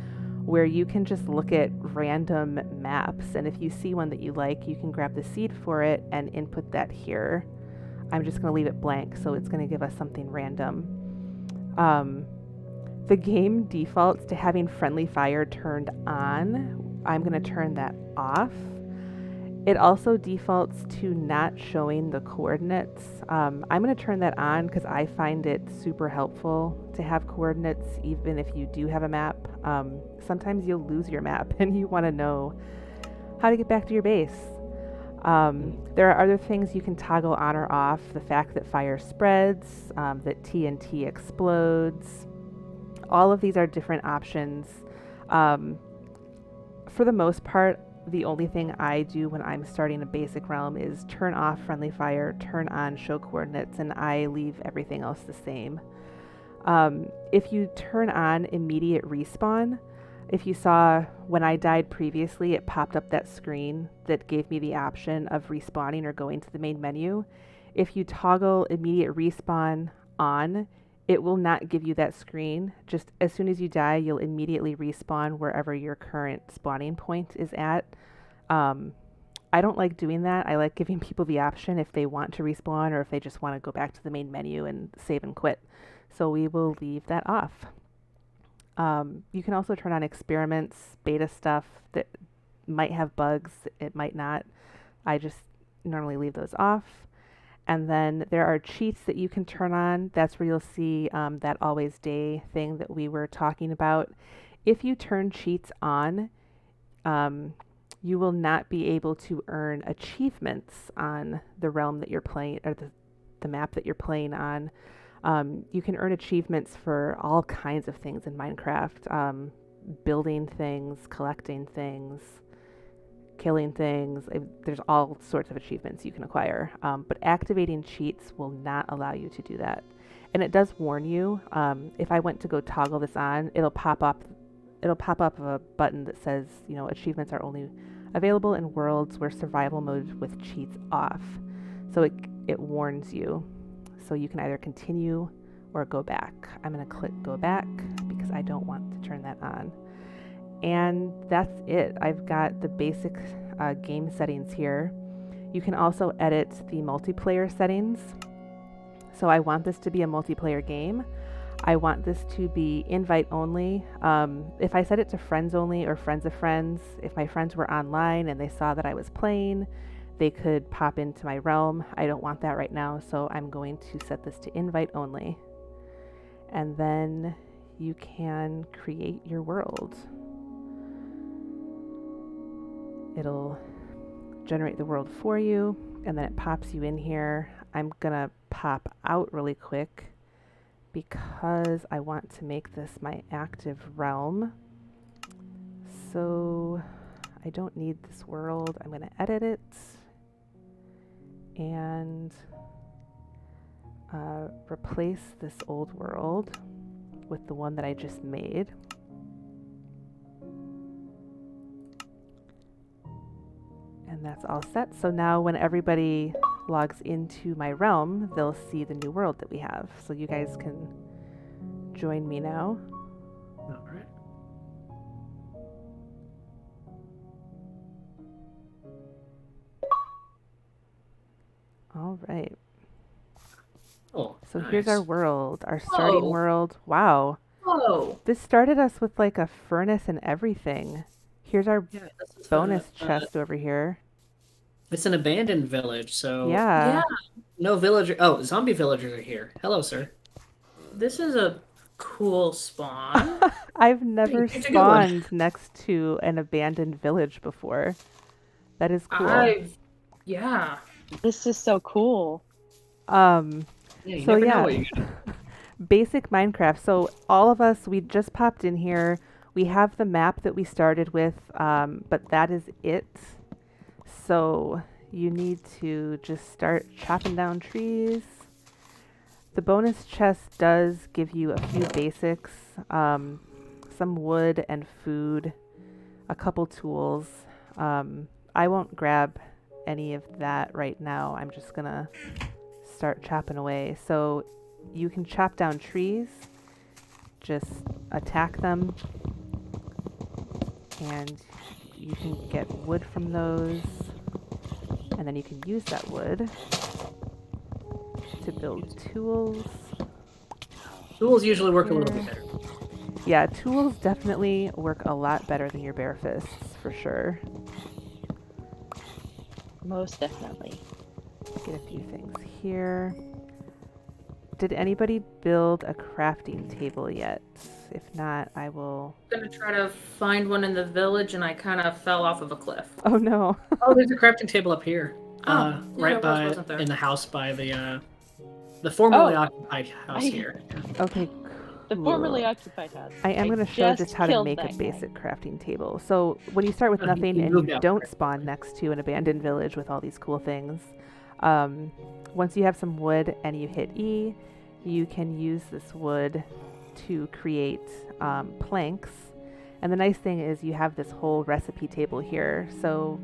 where you can just look at random maps, and if you see one that you like, you can grab the seed for it and input that here. I'm just going to leave it blank, so it's going to give us something random. The game defaults to having friendly fire turned on. I'm going to turn that off. It also defaults to not showing the coordinates. I'm going to turn that on because I find it super helpful to have coordinates even if you do have a map. Sometimes you'll lose your map and you want to know how to get back to your base. There are other things you can toggle on or off. The fact that fire spreads, that TNT explodes. All of these are different options. For the most part, the only thing I do when I'm starting a basic realm is turn off friendly fire, turn on show coordinates, and I leave everything else the same. If you turn on immediate respawn, if you saw when I died previously, it popped up that screen that gave me the option of respawning or going to the main menu. If you toggle immediate respawn on, it will not give you that screen. Just as soon as you die, you'll immediately respawn wherever your current spawning point is at. I don't like doing that. I like giving people the option if they want to respawn or if they just want to go back to the main menu and save and quit. So we will leave that off. You can also turn on experiments, beta stuff that might have bugs. It might not. I just normally leave those off. And then there are cheats that you can turn on. That's where you'll see that always day thing that we were talking about. If you turn cheats on, you will not be able to earn achievements on the realm that you're playing, or the map that you're playing on. You can earn achievements for all kinds of things in Minecraft. Building things, collecting things, killing things. There's all sorts of achievements you can acquire, but activating cheats will not allow you to do that. And it does warn you. If I went to go toggle this on, it'll pop up a button that says, achievements are only available in worlds where survival mode with cheats off. So it warns you. So you can either continue or go back. I'm going to click go back because I don't want to turn that on. And that's it. I've got the basic game settings here. You can also edit the multiplayer settings. So I want this to be a multiplayer game. I want this to be invite only. If I set it to friends only or friends of friends, if my friends were online and they saw that I was playing, they could pop into my realm. I don't want that right now, so I'm going to set this to invite only. And then you can create your world. It'll generate the world for you, and then it pops you in here. I'm gonna pop out really quick because I want to make this my active realm. So I don't need this world. I'm gonna edit it and replace this old world with the one that I just made. And that's all set. So now when everybody logs into my realm, they'll see the new world that we have. So you guys can join me now. All right. All right. Oh, So nice. here's our world, our starting Whoa. world. Wow. Whoa. This started us with like a furnace and everything. Here's our Yeah, this is bonus chest over here. It's an abandoned village, so Yeah. no villager. Oh, zombie villagers are here. Hello, sir. This is a cool spawn. I've never You picked a good one. spawned next to an abandoned village before. That is cool. Yeah. This is so cool. Yeah, you So never yeah. know what you're gonna. Basic Minecraft. So all of us, we just popped in here. We have the map that we started with, but that is it. So you need to just start chopping down trees. The bonus chest does give you a few basics, some wood and food. a couple tools. I won't grab any of that right now. I'm just gonna start chopping away. So you can chop down trees, just attack them, and you can get wood from those, and then you can use that wood to build tools. Tools usually work a little bit better. Yeah, tools definitely work a lot better than your bare fists, for sure. Most definitely. Get a few things here. Did anybody build a crafting table yet? If not, I will... I'm gonna try to find one in the village, and I kind of fell off of a cliff. Oh no. Oh, there's a crafting table up here. Yeah, Right there was, by wasn't there? in the house by the formerly Oh. occupied house here. Okay, The formerly occupied house. I am going to show just how to killed make a that guy. basic crafting table. So when you start with nothing he and moved you out don't there. spawn next to an abandoned village with all these cool things, once you have some wood and you hit E, you can use this wood to create planks. And the nice thing is you have this whole recipe table here. So,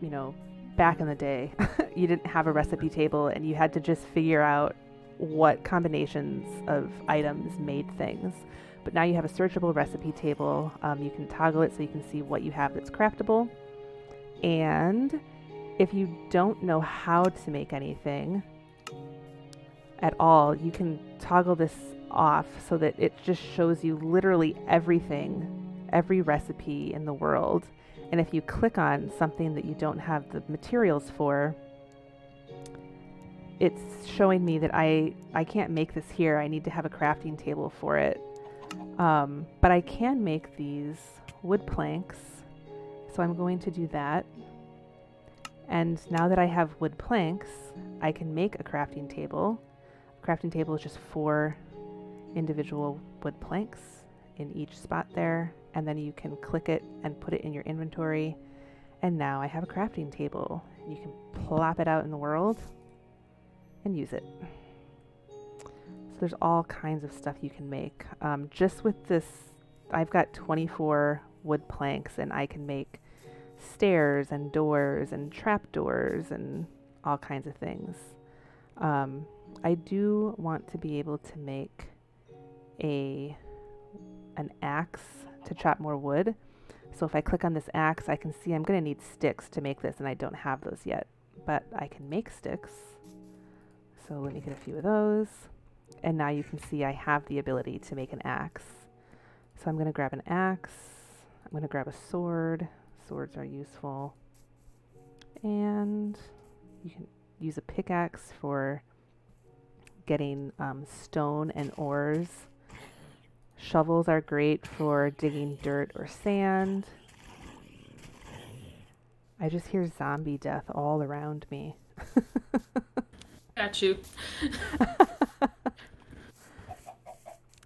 you know, back in the day, you didn't have a recipe table and you had to just figure out what combinations of items made things. But now you have a searchable recipe table. You can toggle it so you can see what you have that's craftable. And if you don't know how to make anything at all, you can toggle this off so that it just shows you literally everything, every recipe in the world. And if you click on something that you don't have the materials for, it's showing me that I can't make this here. I need to have a crafting table for it. But I can make these wood planks. So I'm going to do that. And now that I have wood planks, I can make a crafting table. A crafting table is just 4 individual wood planks in each spot there. And then you can click it and put it in your inventory. And now I have a crafting table. You can plop it out in the world and use it. So there's all kinds of stuff you can make. Just with this, I've got 24 wood planks and I can make stairs and doors and trapdoors and all kinds of things. I do want to be able to make an axe to chop more wood. So if I click on this axe, I can see I'm going to need sticks to make this, and I don't have those yet. But I can make sticks. So let me get a few of those. And now you can see I have the ability to make an axe. So I'm going to grab an axe. I'm going to grab a sword. Swords are useful. And you can use a pickaxe for getting stone and ores. Shovels are great for digging dirt or sand. I just hear zombie death all around me. Got you.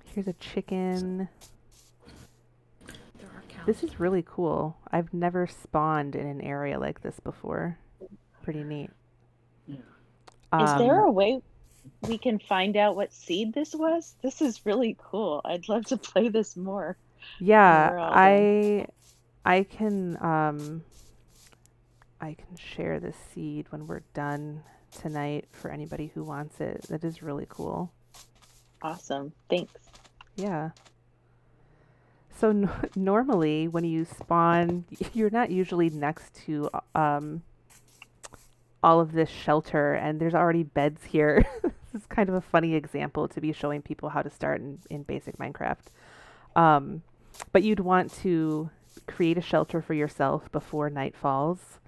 Here's a chicken. There are cows. This is really cool. I've never spawned in an area like this before. Pretty neat. Yeah. Is there a way we can find out what seed this was? This is really cool. I'd love to play this more. Yeah, we're all I can share this seed when we're done tonight for anybody who wants it. That is really cool. Awesome. Thanks. Yeah. So normally when you spawn, you're not usually next to all of this shelter, and there's already beds here. This is kind of a funny example to be showing people how to start in basic Minecraft. But you'd want to create a shelter for yourself before night falls.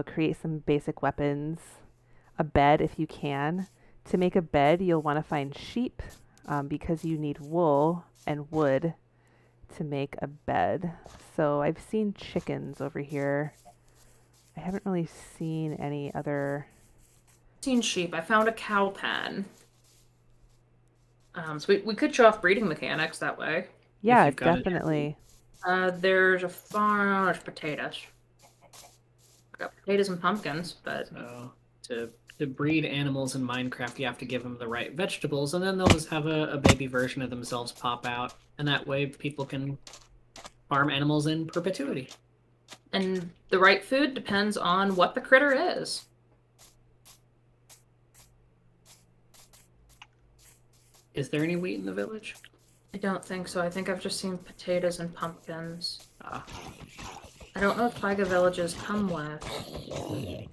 Create some basic weapons, a bed if you can. To make a bed, you'll want to find sheep because you need wool and wood to make a bed. So I've seen chickens over here. I haven't really seen any other... Seen sheep. I found a cow pen. So we could show off breeding mechanics that way. Yeah, you've got it. definitely. There's a farm. There's potatoes. Got potatoes and pumpkins, but So to breed animals in Minecraft, you have to give them the right vegetables, and then they'll just have a baby version of themselves pop out, and that way people can farm animals in perpetuity. And the right food depends on what the critter is. Is there any wheat in the village? I don't think so. I think I've just seen potatoes and pumpkins. Ah, I don't know if Taiga villages come with.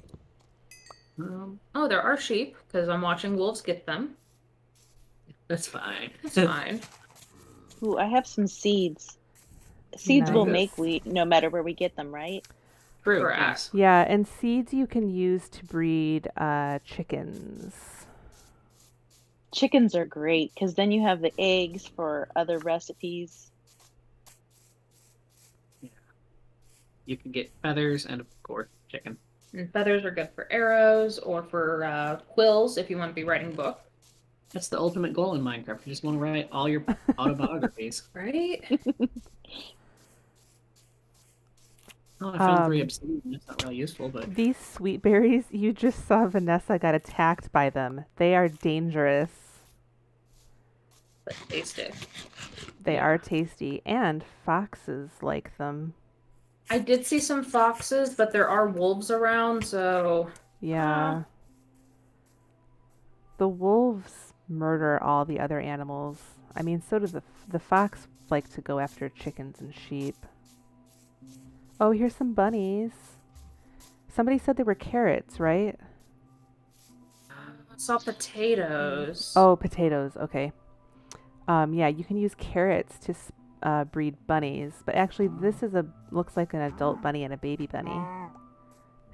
um, Oh, there are sheep, because I'm watching wolves get them. that's fine. It's fine. Ooh, I have some seeds. Seeds will Nice. make wheat no matter where we get them, right? True. Correct. Yes. Yeah, and seeds you can use to breed chickens. Chickens are great because then you have the eggs for other recipes. You can get feathers and, of course, chicken. And feathers are good for arrows or for quills if you want to be writing book. That's the ultimate goal in Minecraft. You just want to write all your autobiographies. Right? Oh, I found 3 Um, obsidian. That's not really useful, but These sweet berries, you just saw Vanessa got attacked by them. They are dangerous. But tasty. They are tasty, and foxes like them. I did see some foxes, but there are wolves around, so Yeah. The wolves murder all the other animals. I mean, so does the fox like to go after chickens and sheep. Oh, here's some bunnies. Somebody said they were carrots, right? I saw potatoes. Oh, potatoes. Okay. Yeah, you can use carrots to breed bunnies, but actually, this is looks like an adult bunny and a baby bunny.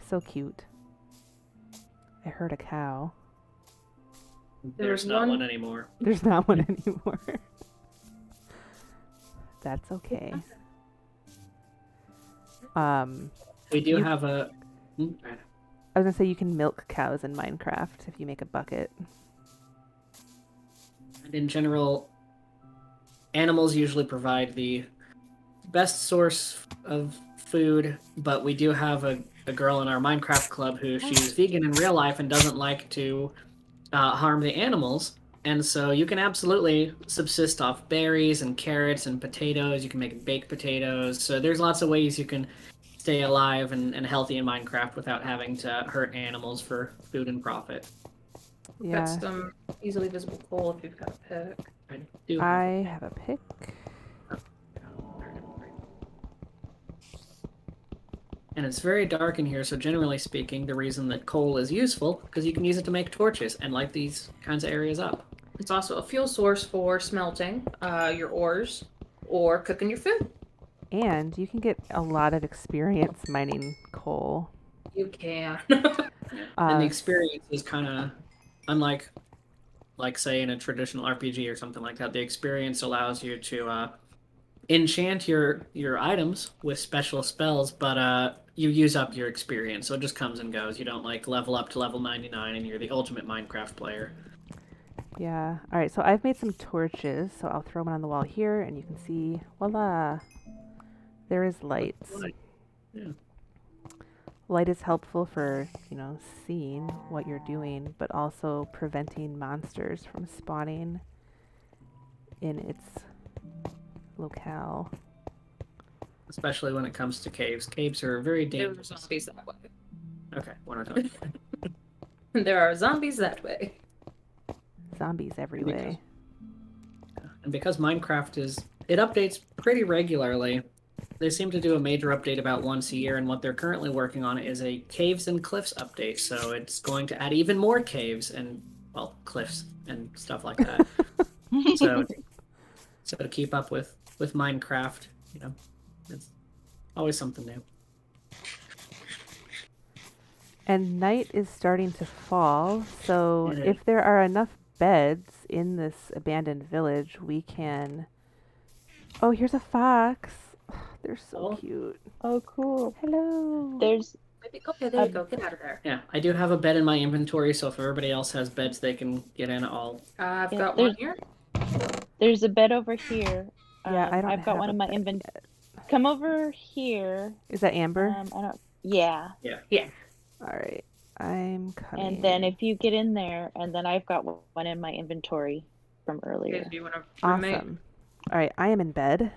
So cute. I heard a cow. there's not one anymore. There's not one anymore. That's okay. We do You- have a. I was gonna say you can milk cows in Minecraft if you make a bucket. And in general, animals usually provide the best source of food, but we do have a girl in our Minecraft club who she's vegan in real life and doesn't like to harm the animals. And so you can absolutely subsist off berries and carrots and potatoes. You can make baked potatoes. So there's lots of ways you can stay alive and healthy in Minecraft without having to hurt animals for food and profit. Yeah, Got some easily visible coal if you've got a pick. I do have I have a pick. And it's very dark in here, so generally speaking, the reason that coal is useful because you can use it to make torches and light these kinds of areas up. It's also a fuel source for smelting your ores or cooking your food. And you can get a lot of experience mining coal. You can. And the Uh, experience is kind of unlike, like say in a traditional RPG or something like that. The experience allows you to enchant your items with special spells, but you use up your experience, so it just comes and goes. You don't like level up to level 99 and you're the ultimate Minecraft player. Yeah. All right, so I've made some torches, so I'll throw one on the wall here, and you can see, voila, there is light. Yeah. Light is helpful for, seeing what you're doing, but also preventing monsters from spawning in its locale. Especially when it comes to caves. Caves are very There are dangerous. zombies that way. Okay, one at a time. There are zombies that way. Zombies every Because- way. And because Minecraft it updates pretty regularly, they seem to do a major update about once a year, and what they're currently working on is a caves and cliffs update. So it's going to add even more caves and, well, cliffs and stuff like that. so to keep up with Minecraft, it's always something new. And night is starting to fall, so It is. if there are enough beds in this abandoned village, we can... Oh, here's a fox. They're so Oh. cute. Oh, cool. Hello. There's Okay, there you go. Get out of there. Yeah, I do have a bed in my inventory, so if everybody else has beds they can get in, I've Yeah, got there's- one here. there's a bed over here. Yeah, I don't I've got have one a in my bed inventory. yet. Come over here. Is that Amber? I don't. Yeah. All right. I'm coming. And then if you get in there, and then I've got one in my inventory from earlier. Do you want to roommate? Awesome. All right, I am in bed.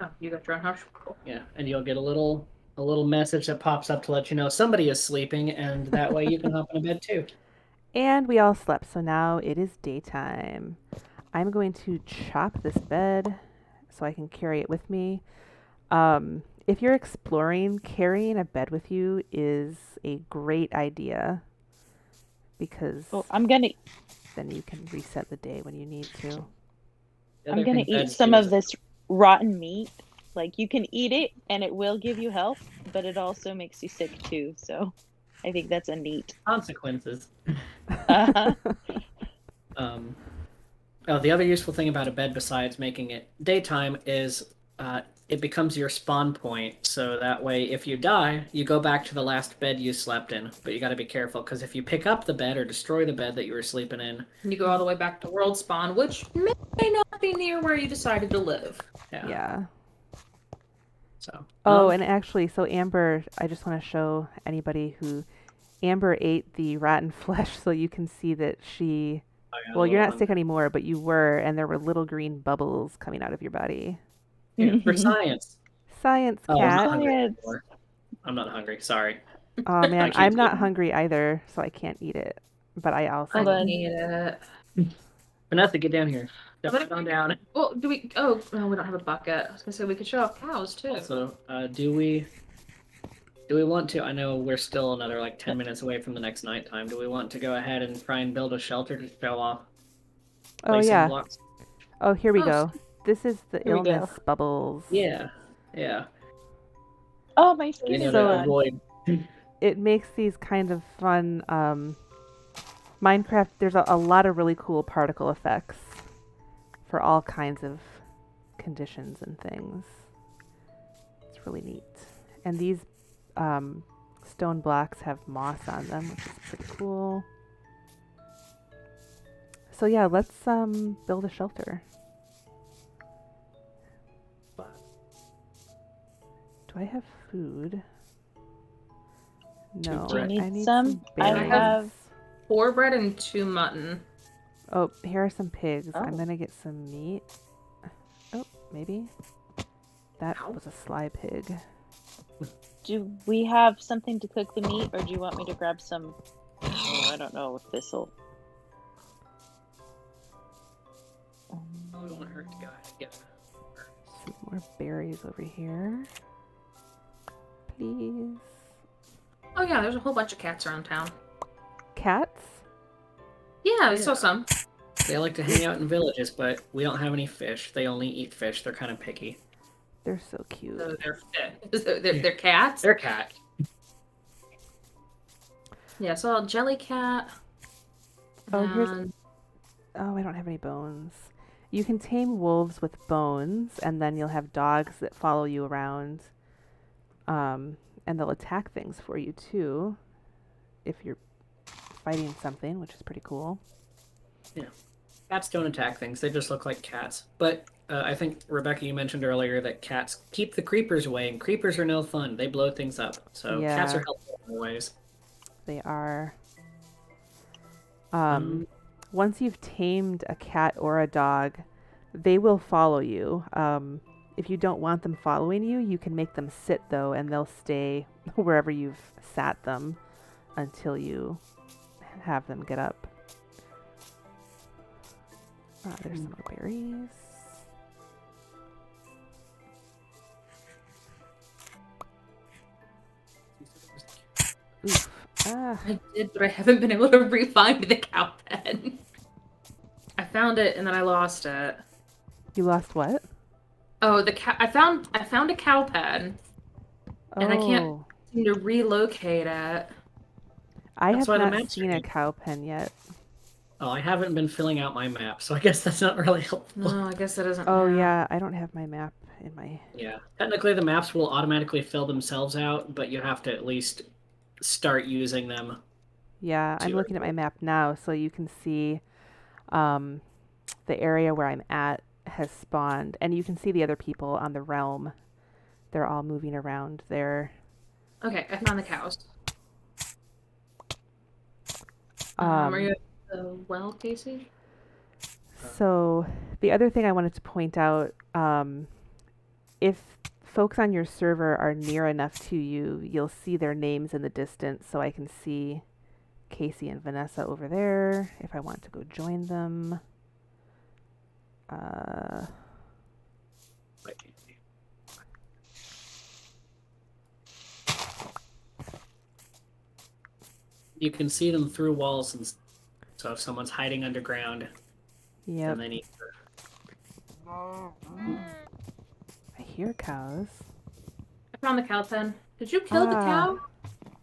Oh, you got your own house? Cool. Yeah, and you'll get a little message that pops up to let you know somebody is sleeping, and that way you can hop in a bed too. And we all slept, so now it is daytime. I'm going to chop this bed so I can carry it with me. If you're exploring, carrying a bed with you is a great idea because Well, I'm gonna then you can reset the day when you need to. The I'm other gonna thing eat beds some do of is- this rotten meat. Like you can eat it and it will give you health, but it also makes you sick too. So I think that's a neat. consequences. Uh-huh. The other useful thing about a bed besides making it daytime is it becomes your spawn point. So that way, if you die, you go back to the last bed you slept in. But you got to be careful because if you pick up the bed or destroy the bed that you were sleeping in, And you go all the way back to world spawn, which may not be near where you decided to live. Yeah. So. Oh, and actually, so Amber, I just want to show anybody who Amber ate the rotten flesh so you can see that she. Well, you're not sick anymore, but you were, and there were little green bubbles coming out of your body. Yeah, for science. Science, Oh, I'm not cat. hungry Science. anymore. I'm not hungry. Sorry. Oh man, keep I'm not eating. hungry either, so I can't eat it. But I also. Hold on. Need it. Vanessa, get down here. But Jump on down. Well, do we? Oh, no, we don't have a bucket. I was gonna say we could show off cows too. Also, do we want to? I know we're still another like 10 minutes away from the next nighttime. Do we want to go ahead and try and build a shelter to show off? Oh Placing yeah. blocks? Oh, here we Oh, go. This is the Here we go. illness bubbles. Yeah. Oh, my You skin know is So- to on. avoid. It makes these kind of fun. Minecraft. There's a lot of really cool particle effects for all kinds of conditions and things. It's really neat. And these stone blocks have moss on them, which is pretty cool. So yeah, let's build a shelter. Do I have food? No, Do you need I need some? I berries. have- 4 bread and 2 mutton. Oh, here are some pigs. I'm Oh. gonna get some meat. Oh, maybe. That Ow. was a sly pig. Do we have something to cook the meat, or do you want me to grab some? Oh, I don't know if this'll. Oh, it won't hurt to go ahead and get Some more berries over here. Please. Oh yeah, there's a whole bunch of cats around town. Cats? Yeah, I saw Yeah. some. They like to hang out in villages, but we don't have any fish. They only eat fish. They're kind of picky. They're so cute. So they're cats. They're cat. Yeah, I saw a jelly cat. Oh, here's- and- Oh, I don't have any bones. You can tame wolves with bones, and then you'll have dogs that follow you around. And they'll attack things for you too, if you're fighting something, which is pretty cool. Cats don't attack things. They just look like cats. But I think, Rebecca, you mentioned earlier that cats keep the creepers away, and creepers are no fun. They blow things up. So cats Yeah. are helpful in ways. They are. Mhm. Once you've tamed a cat or a dog, they will follow you. If you don't want them following you, you can make them sit though, and they'll stay wherever you've sat them until you have them get up. There's some more berries. Oof. Ah. I did, but I haven't been able to re-find the cow pen. I found it and then I lost it. You lost what? Oh, the cow. I found a cow pen. And I can't- Oh. Seem to relocate it. I That's have why the not maps are seen a neat. cow pen yet. Oh, I haven't been filling out my map, so I guess that's not really helpful. No, I guess that doesn't. Oh matter. yeah, I don't have my map in my. Yeah. Technically, the maps will automatically fill themselves out, but you have to at least start using them. Yeah, I'm to looking at my map now, so you can see the area where I'm at has spawned, and you can see the other people on the realm. They're all moving around there. Okay, I found the cows. Um, Are you at the well, Casey? So the other thing I wanted to point out, if folks on your server are near enough to you, you'll see their names in the distance, so I can see Casey and Vanessa over there if I want to go join them. You can see them through walls, and so if someone's hiding underground, Yep. then they need to... I hear cows. I found the cow pen. Did you kill the Ah. cow?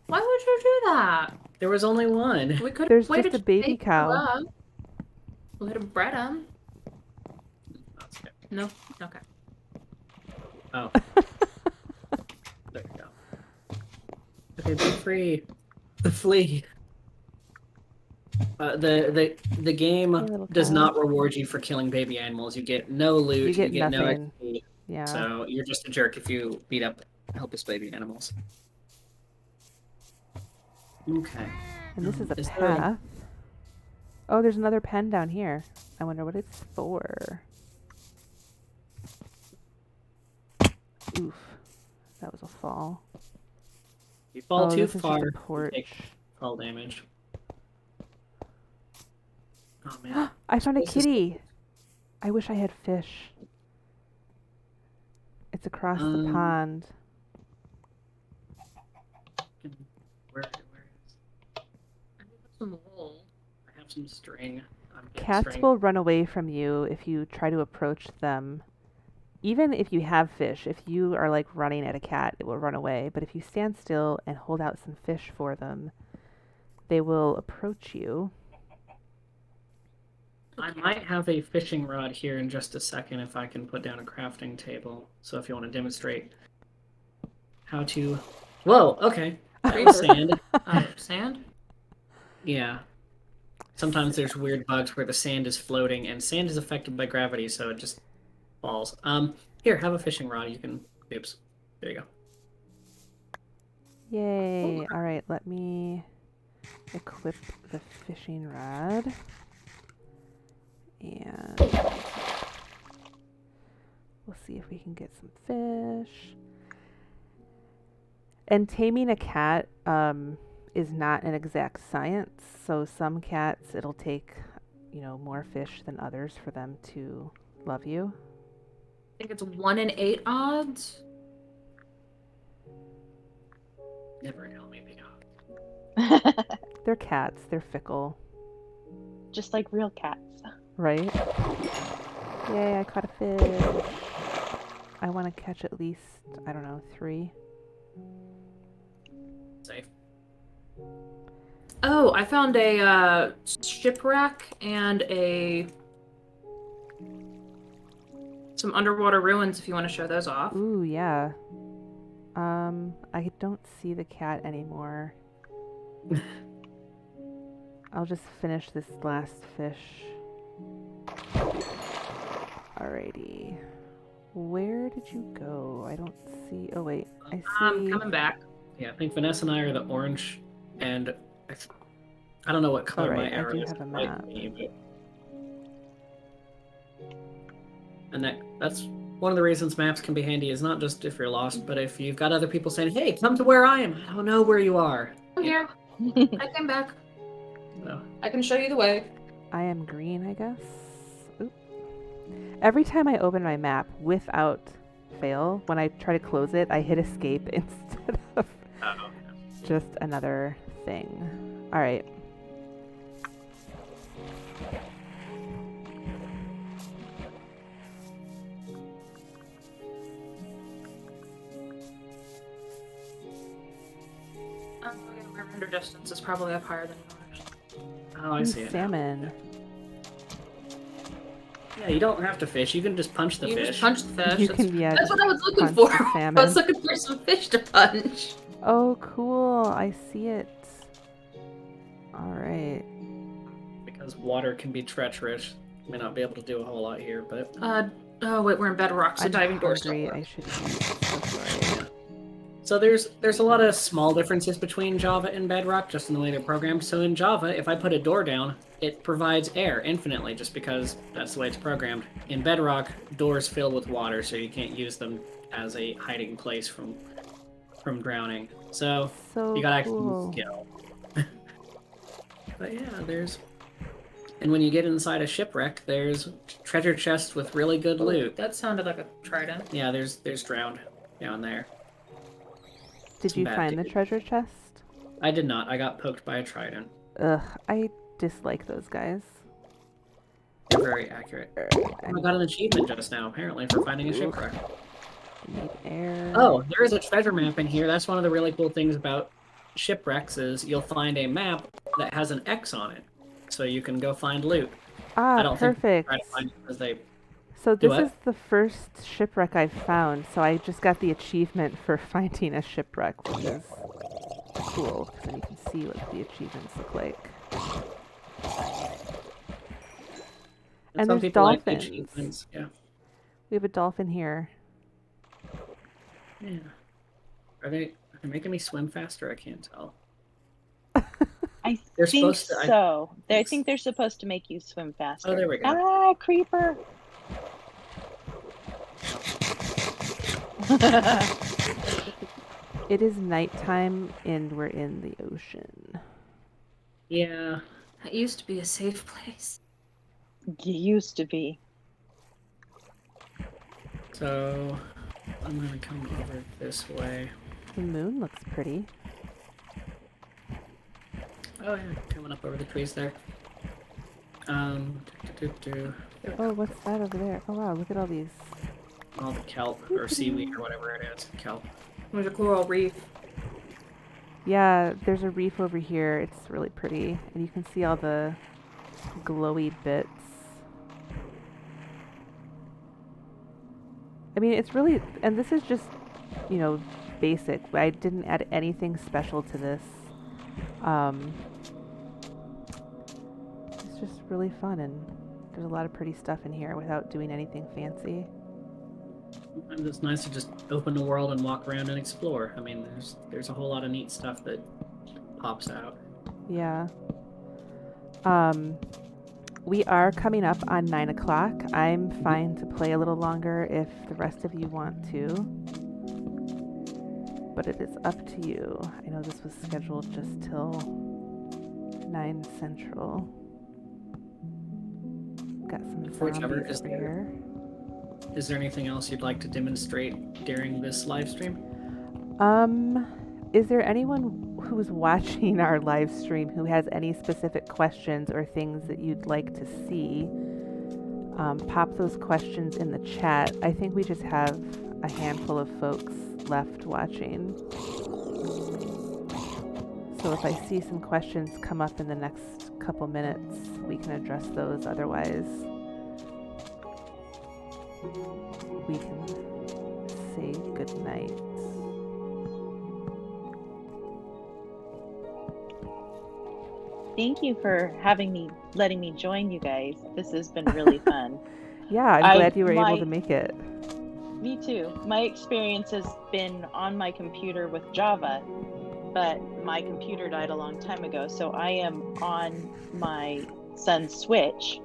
Why would you do that? There was only one. We could There's have waited just a to baby bake cow. you up. We could have bred him. No? Okay. Oh. There we go. Okay, be free. Flee. The game Hey, little does cow. not reward you for killing baby animals. You get no loot. You get no nothing. XP. Yeah. So you're just a jerk if you beat up helpless baby animals. Okay. And this is a Is there a- path. Oh, there's another pen down here. I wonder what it's for. Oof. That was a fall. If you fall Oh, too this is just far, a you porch. take fall damage. Oh man. I found a This is- kitty. I wish I had fish. It's across the pond. Where is? I have some wool. I have some string. I'm getting Cats string. will run away from you if you try to approach them. Even if you have fish, if you are like running at a cat, it will run away. But if you stand still and hold out some fish for them, they will approach you. I might have a fishing rod here in just a second if I can put down a crafting table. So if you want to demonstrate how to... Whoa, okay. Sand. Sand? Yeah. Sometimes there's weird bugs where the sand is floating, and sand is affected by gravity, so it just falls. Here, have a fishing rod. You can... Oops. There you go. Yay. All right, let me equip the fishing rod. And we'll see if we can get some fish. And taming a cat is not an exact science. So some cats, it'll take, more fish than others for them to love you. I think it's 1 in 8 odds. Never tell me the odds. They're cats. They're fickle, Just like real cats. right? Yay, I caught a fish. I want to catch at least, 3. Safe. Oh, I found a shipwreck and some underwater ruins if you want to show those off. Ooh, yeah. I don't see the cat anymore. I'll just finish this last fish. Alrighty. Where did you go? I don't see... Oh, wait. I see... I'm coming back. Yeah, I think Vanessa and I are the orange, and I don't know what color Alright, my I arrow do is. have a like map. me, and that's one of the reasons maps can be handy, is not just if you're lost, but if you've got other people saying, hey, come to where I am. I don't know where you are. I'm here. I came back. So, I can show you the way. I am green, I guess. Oop. Every time I open my map, without fail, when I try to close it, I hit escape instead of just another thing. Alright. River under distance is probably up higher than yours. oh, I see it. now. Salmon. Yeah, you don't have to fish. You can just punch the You fish. just punch the fish. You That's- can, yeah, That's just what I was looking punch for. the I salmon. was looking for some fish to punch. Oh, cool. I see it. Alright. Because water can be treacherous. May not be able to do a whole lot here, but Oh wait, we're in bedrock, so I'm diving doors don't hungry. work. I should eat. So sorry. so there's a lot of small differences between Java and Bedrock, just in the way they're programmed. So in Java, if I put a door down, it provides air infinitely, just because that's the way it's programmed. In Bedrock, doors fill with water, so you can't use them as a hiding place from drowning. So So you gotta actually cool. use skill. But yeah, and when you get inside a shipwreck, there's treasure chests with really good loot. That sounded like a trident. Yeah, there's drowned down there. Did Some you bad find the dude. treasure chest? I did not. I got poked by a trident. Ugh, I dislike those guys. They're very accurate. I got an achievement just now, apparently, for finding a shipwreck. Need air. Oh, there is a treasure map in here. That's one of the really cool things about shipwrecks is you'll find a map that has an X on it, so you can go find loot. I Ah, don't perfect. think try to find it because they. So Do this what? is the first shipwreck I've found, so I just got the achievement for finding a shipwreck, which is cool, because then you can see what the achievements look like. And some there's people like the dolphins. achievements. Yeah. We have a dolphin here. Yeah. Are they making me swim faster? I can't tell. I They're think supposed to- I so. I think think they're supposed to make you swim faster. Oh, there we go. Ah, creeper. It is nighttime and we're in the ocean. Yeah. That used to be a safe place. You used to be. So I'm gonna come over this way. The moon looks pretty. Oh yeah, coming up over the trees there. Oh, what's that over there? Oh wow, look at all these. All the kelp or seaweed or whatever it is. Kelp. There's a coral reef. Yeah, there's a reef over here. It's really pretty. And you can see all the glowy bits. I mean, it's really, and this is just, you know, basic. I didn't add anything special to this. It's just really fun, and there's a lot of pretty stuff in here without doing anything fancy. Sometimes it's nice to just open the world and walk around and explore. I mean, there's a whole lot of neat stuff that pops out. Yeah. We are coming up on 9 o'clock. I'm fine to play a little longer if the rest of you want to. But it is up to you. I know this was scheduled just till 9 Central. Got some Whichever zombies is over there. here. Is there anything else you'd like to demonstrate during this live stream? Is there anyone who's watching our live stream who has any specific questions or things that you'd like to see? Pop those questions in the chat. I think we just have a handful of folks left watching. So if I see some questions come up in the next couple minutes, we can address those. Otherwise, we can say goodnight. Thank you for letting me join you guys. This has been really fun. Yeah, I'm glad you were able to make it. Me too. My experience has been on my computer with Java, but my computer died a long time ago, so I am on my son's Switch,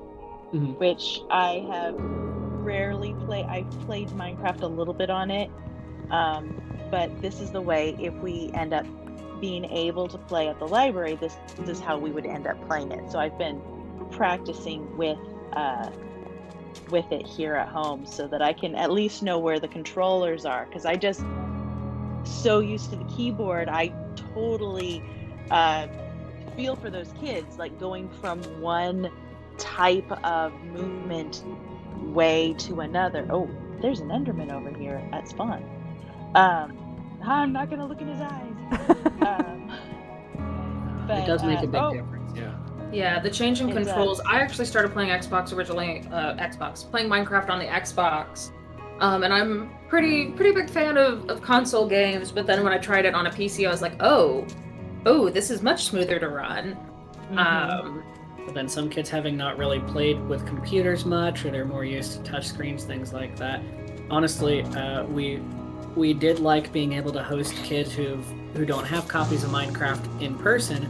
which I have rarely played. I've played Minecraft a little bit on it, but this is the way, if we end up being able to play at the library, this is how we would end up playing it. So I've been practicing with it here at home so that I can at least know where the controllers are, because I just so used to the keyboard. I totally feel for those kids, like going from one type of movement way to another. Oh, there's an Enderman over here at spawn. I'm not gonna look in his eyes. But, it does make a big difference, yeah. Yeah, the change in controls. I actually started playing Xbox originally. Playing Minecraft on the Xbox, and I'm pretty big fan of console games. But then when I tried it on a PC, I was like, oh, this is much smoother to run. But then some kids having not really played with computers much, or they're more used to touchscreens, things like that. Honestly, we did like being able to host kids who don't have copies of Minecraft in person,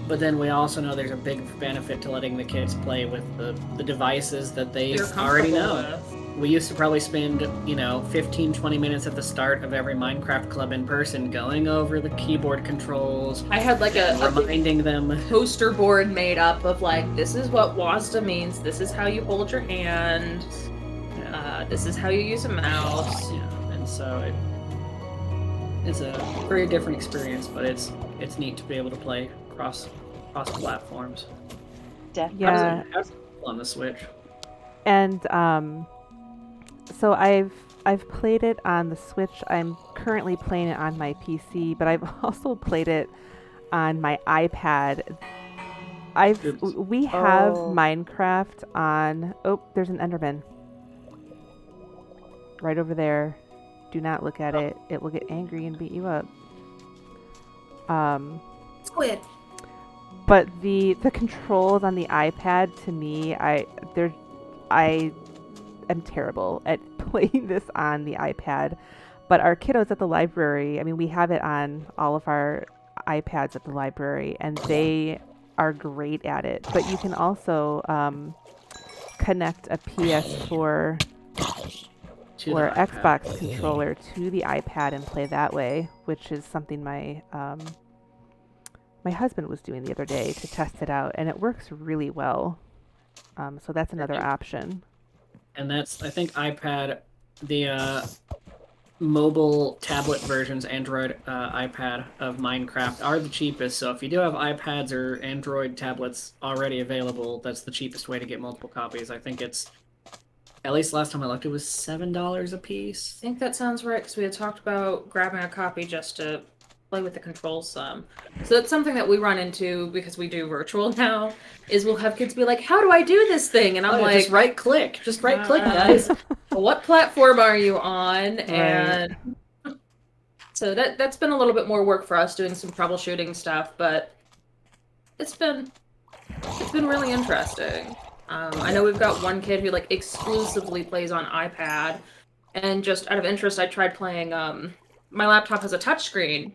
but then we also know there's a big benefit to letting the kids play with the devices that they already know. we used to probably spend, 15, 20 minutes at the start of every Minecraft club in person going over the keyboard controls. I had like a reminding them. poster board made up of like, this is what WASDA means, this is how you hold your hand, this is how you use a mouse. Yeah, and so it's a very different experience, but it's neat to be able to play cross platforms. Definitely. Yeah. How's it on the Switch? And so I've played it on the Switch. I'm currently playing it on my PC, but I've also played it on my iPad. We have Minecraft on. Oh, there's an Enderman right over there. Do not look at it. It will get angry and beat you up. Squid. But the controls on the iPad, to me, I am terrible at playing this on the iPad. But our kiddos at the library, I mean, we have it on all of our iPads at the library, and they are great at it. But you can also connect a PS4 or Xbox controller to the iPad and play that way, which is something my husband was doing the other day to test it out, and it works really well. So that's another option. And that's, I think, iPad, the mobile tablet versions, Android, iPad of Minecraft are the cheapest. So if you do have iPads or Android tablets already available, that's the cheapest way to get multiple copies. I think it's, at least last time I looked, it was $7 a piece. I think that sounds right, because we had talked about grabbing a copy just to play with the controls some. So that's something that we run into because we do virtual now, is we'll have kids be like, how do I do this thing? And I'm like, just right click, guys. What platform are you on? Right. And so that's been a little bit more work for us, doing some troubleshooting stuff, but it's been really interesting. I know we've got one kid who like exclusively plays on iPad, and just out of interest, I tried playing. My laptop has a touchscreen,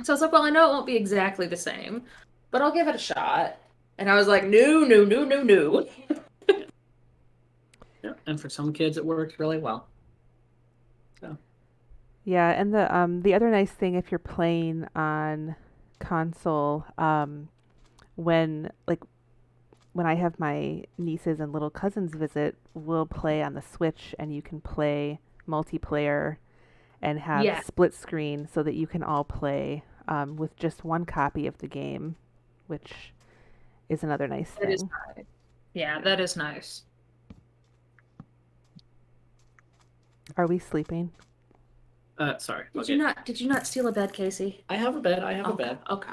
so I was like, well, I know it won't be exactly the same, but I'll give it a shot. And I was like, no. Yeah, and for some kids, it works really well. So. Yeah, and the other nice thing, if you're playing on console, when I have my nieces and little cousins visit, we'll play on the Switch, and you can play multiplayer and have split screen so that you can all play with just one copy of the game, which is another nice thing. That is nice. Yeah, that is nice. Are we sleeping? Sorry. Did you not steal a bed, Casey? I have a bed. A bed. Okay.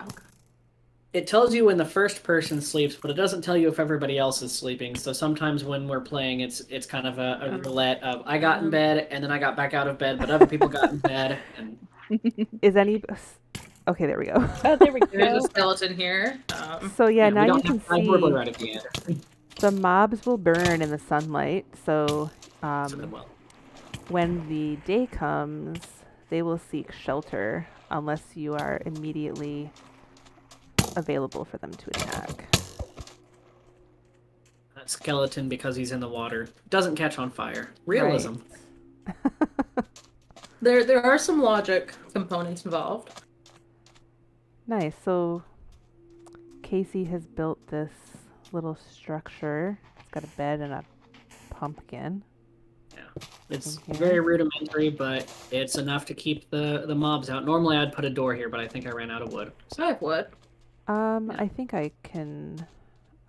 It tells you when the first person sleeps, but it doesn't tell you if everybody else is sleeping. So sometimes when we're playing, it's kind of a roulette of I got in bed and then I got back out of bed, but other people got in bed. And... Is any? Okay, there we go. Oh, there we go. There's a skeleton here. So now you can see right at the end. the mobs will burn in the sunlight. So when the day comes, they will seek shelter unless you are immediately available for them to attack. That skeleton, because he's in the water, doesn't catch on fire. Realism. Right. There are some logic components involved. Nice. So Casey has built this little structure. It's got a bed and a pumpkin. Yeah. It's very rudimentary, but it's enough to keep the mobs out. Normally I'd put a door here, but I think I ran out of wood. So I have wood. I think I can...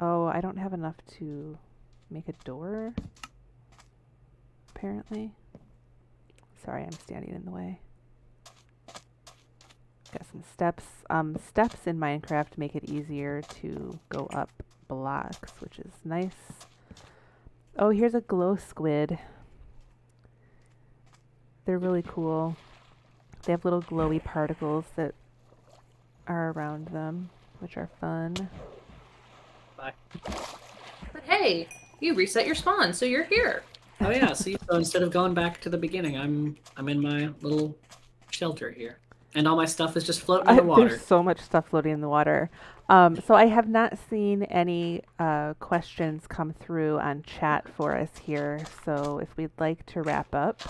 Oh, I don't have enough to make a door, apparently. Sorry, I'm standing in the way. Got some steps. Steps in Minecraft make it easier to go up blocks, which is nice. Oh, here's a glow squid. They're really cool. They have little glowy particles that are around them, which are fun. Bye. But hey, you reset your spawn, so you're here. Oh yeah, see, so instead of going back to the beginning, I'm in my little shelter here. And all my stuff is just floating in the water. There's so much stuff floating in the water. So I have not seen any questions come through on chat for us here. So if we'd like to wrap up,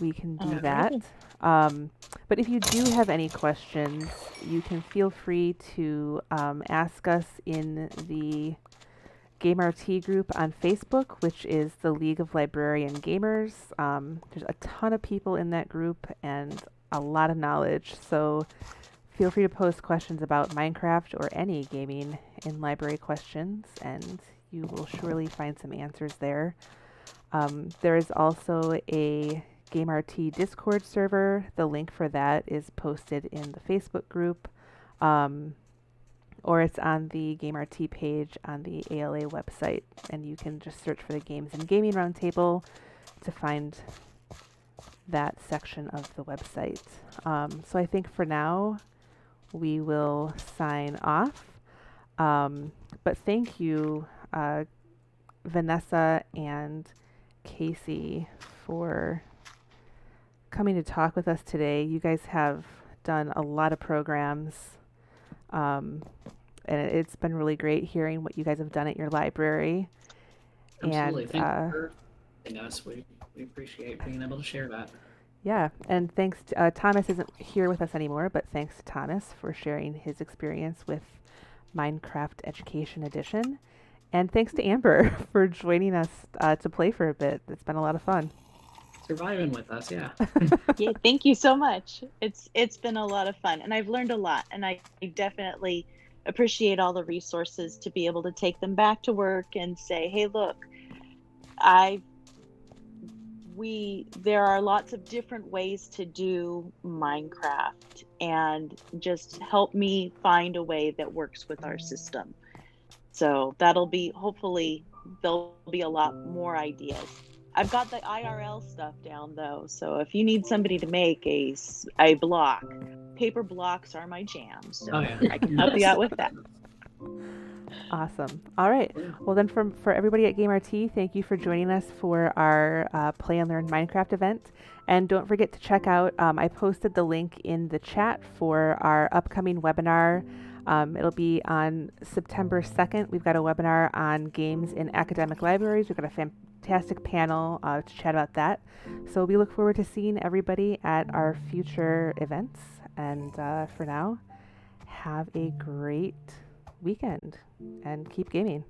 we can do that. But if you do have any questions, you can feel free to ask us in the GameRT group on Facebook, which is the League of Librarian Gamers. There's a ton of people in that group and a lot of knowledge. So feel free to post questions about Minecraft or any gaming in library questions, and you will surely find some answers there. There is also a GameRT Discord server. The link for that is posted in the Facebook group, or it's on the GameRT page on the ALA website, and you can just search for the Games and Gaming Roundtable to find that section of the website. So I think for now we will sign off. But thank you, Vanessa and Casey, for coming to talk with us today. You guys have done a lot of programs, and it's been really great hearing what you guys have done at your library. Absolutely. And Thank you for having us. We appreciate being able to share that. yeah, and thanks to Thomas isn't here with us anymore, but thanks to Thomas for sharing his experience with Minecraft Education Edition. And thanks to Amber for joining us to play for a bit. It's been a lot of fun. Surviving with us, yeah. Yeah, thank you so much. It's been a lot of fun, and I've learned a lot, and I definitely appreciate all the resources to be able to take them back to work and say, hey, look, there are lots of different ways to do Minecraft, and just help me find a way that works with our system. So that'll be, hopefully there'll be a lot more ideas. I've got the IRL stuff down though, so if you need somebody to make a block, paper blocks are my jam, so I can help you out with that. Awesome. All right. Well, then for everybody at GameRT, thank you for joining us for our Play and Learn Minecraft event. And don't forget to check out, I posted the link in the chat for our upcoming webinar. It'll be on September 2nd. We've got a webinar on games in academic libraries. We've got a fantastic panel to chat about that. So we look forward to seeing everybody at our future events. And for now, have a great weekend and keep gaming.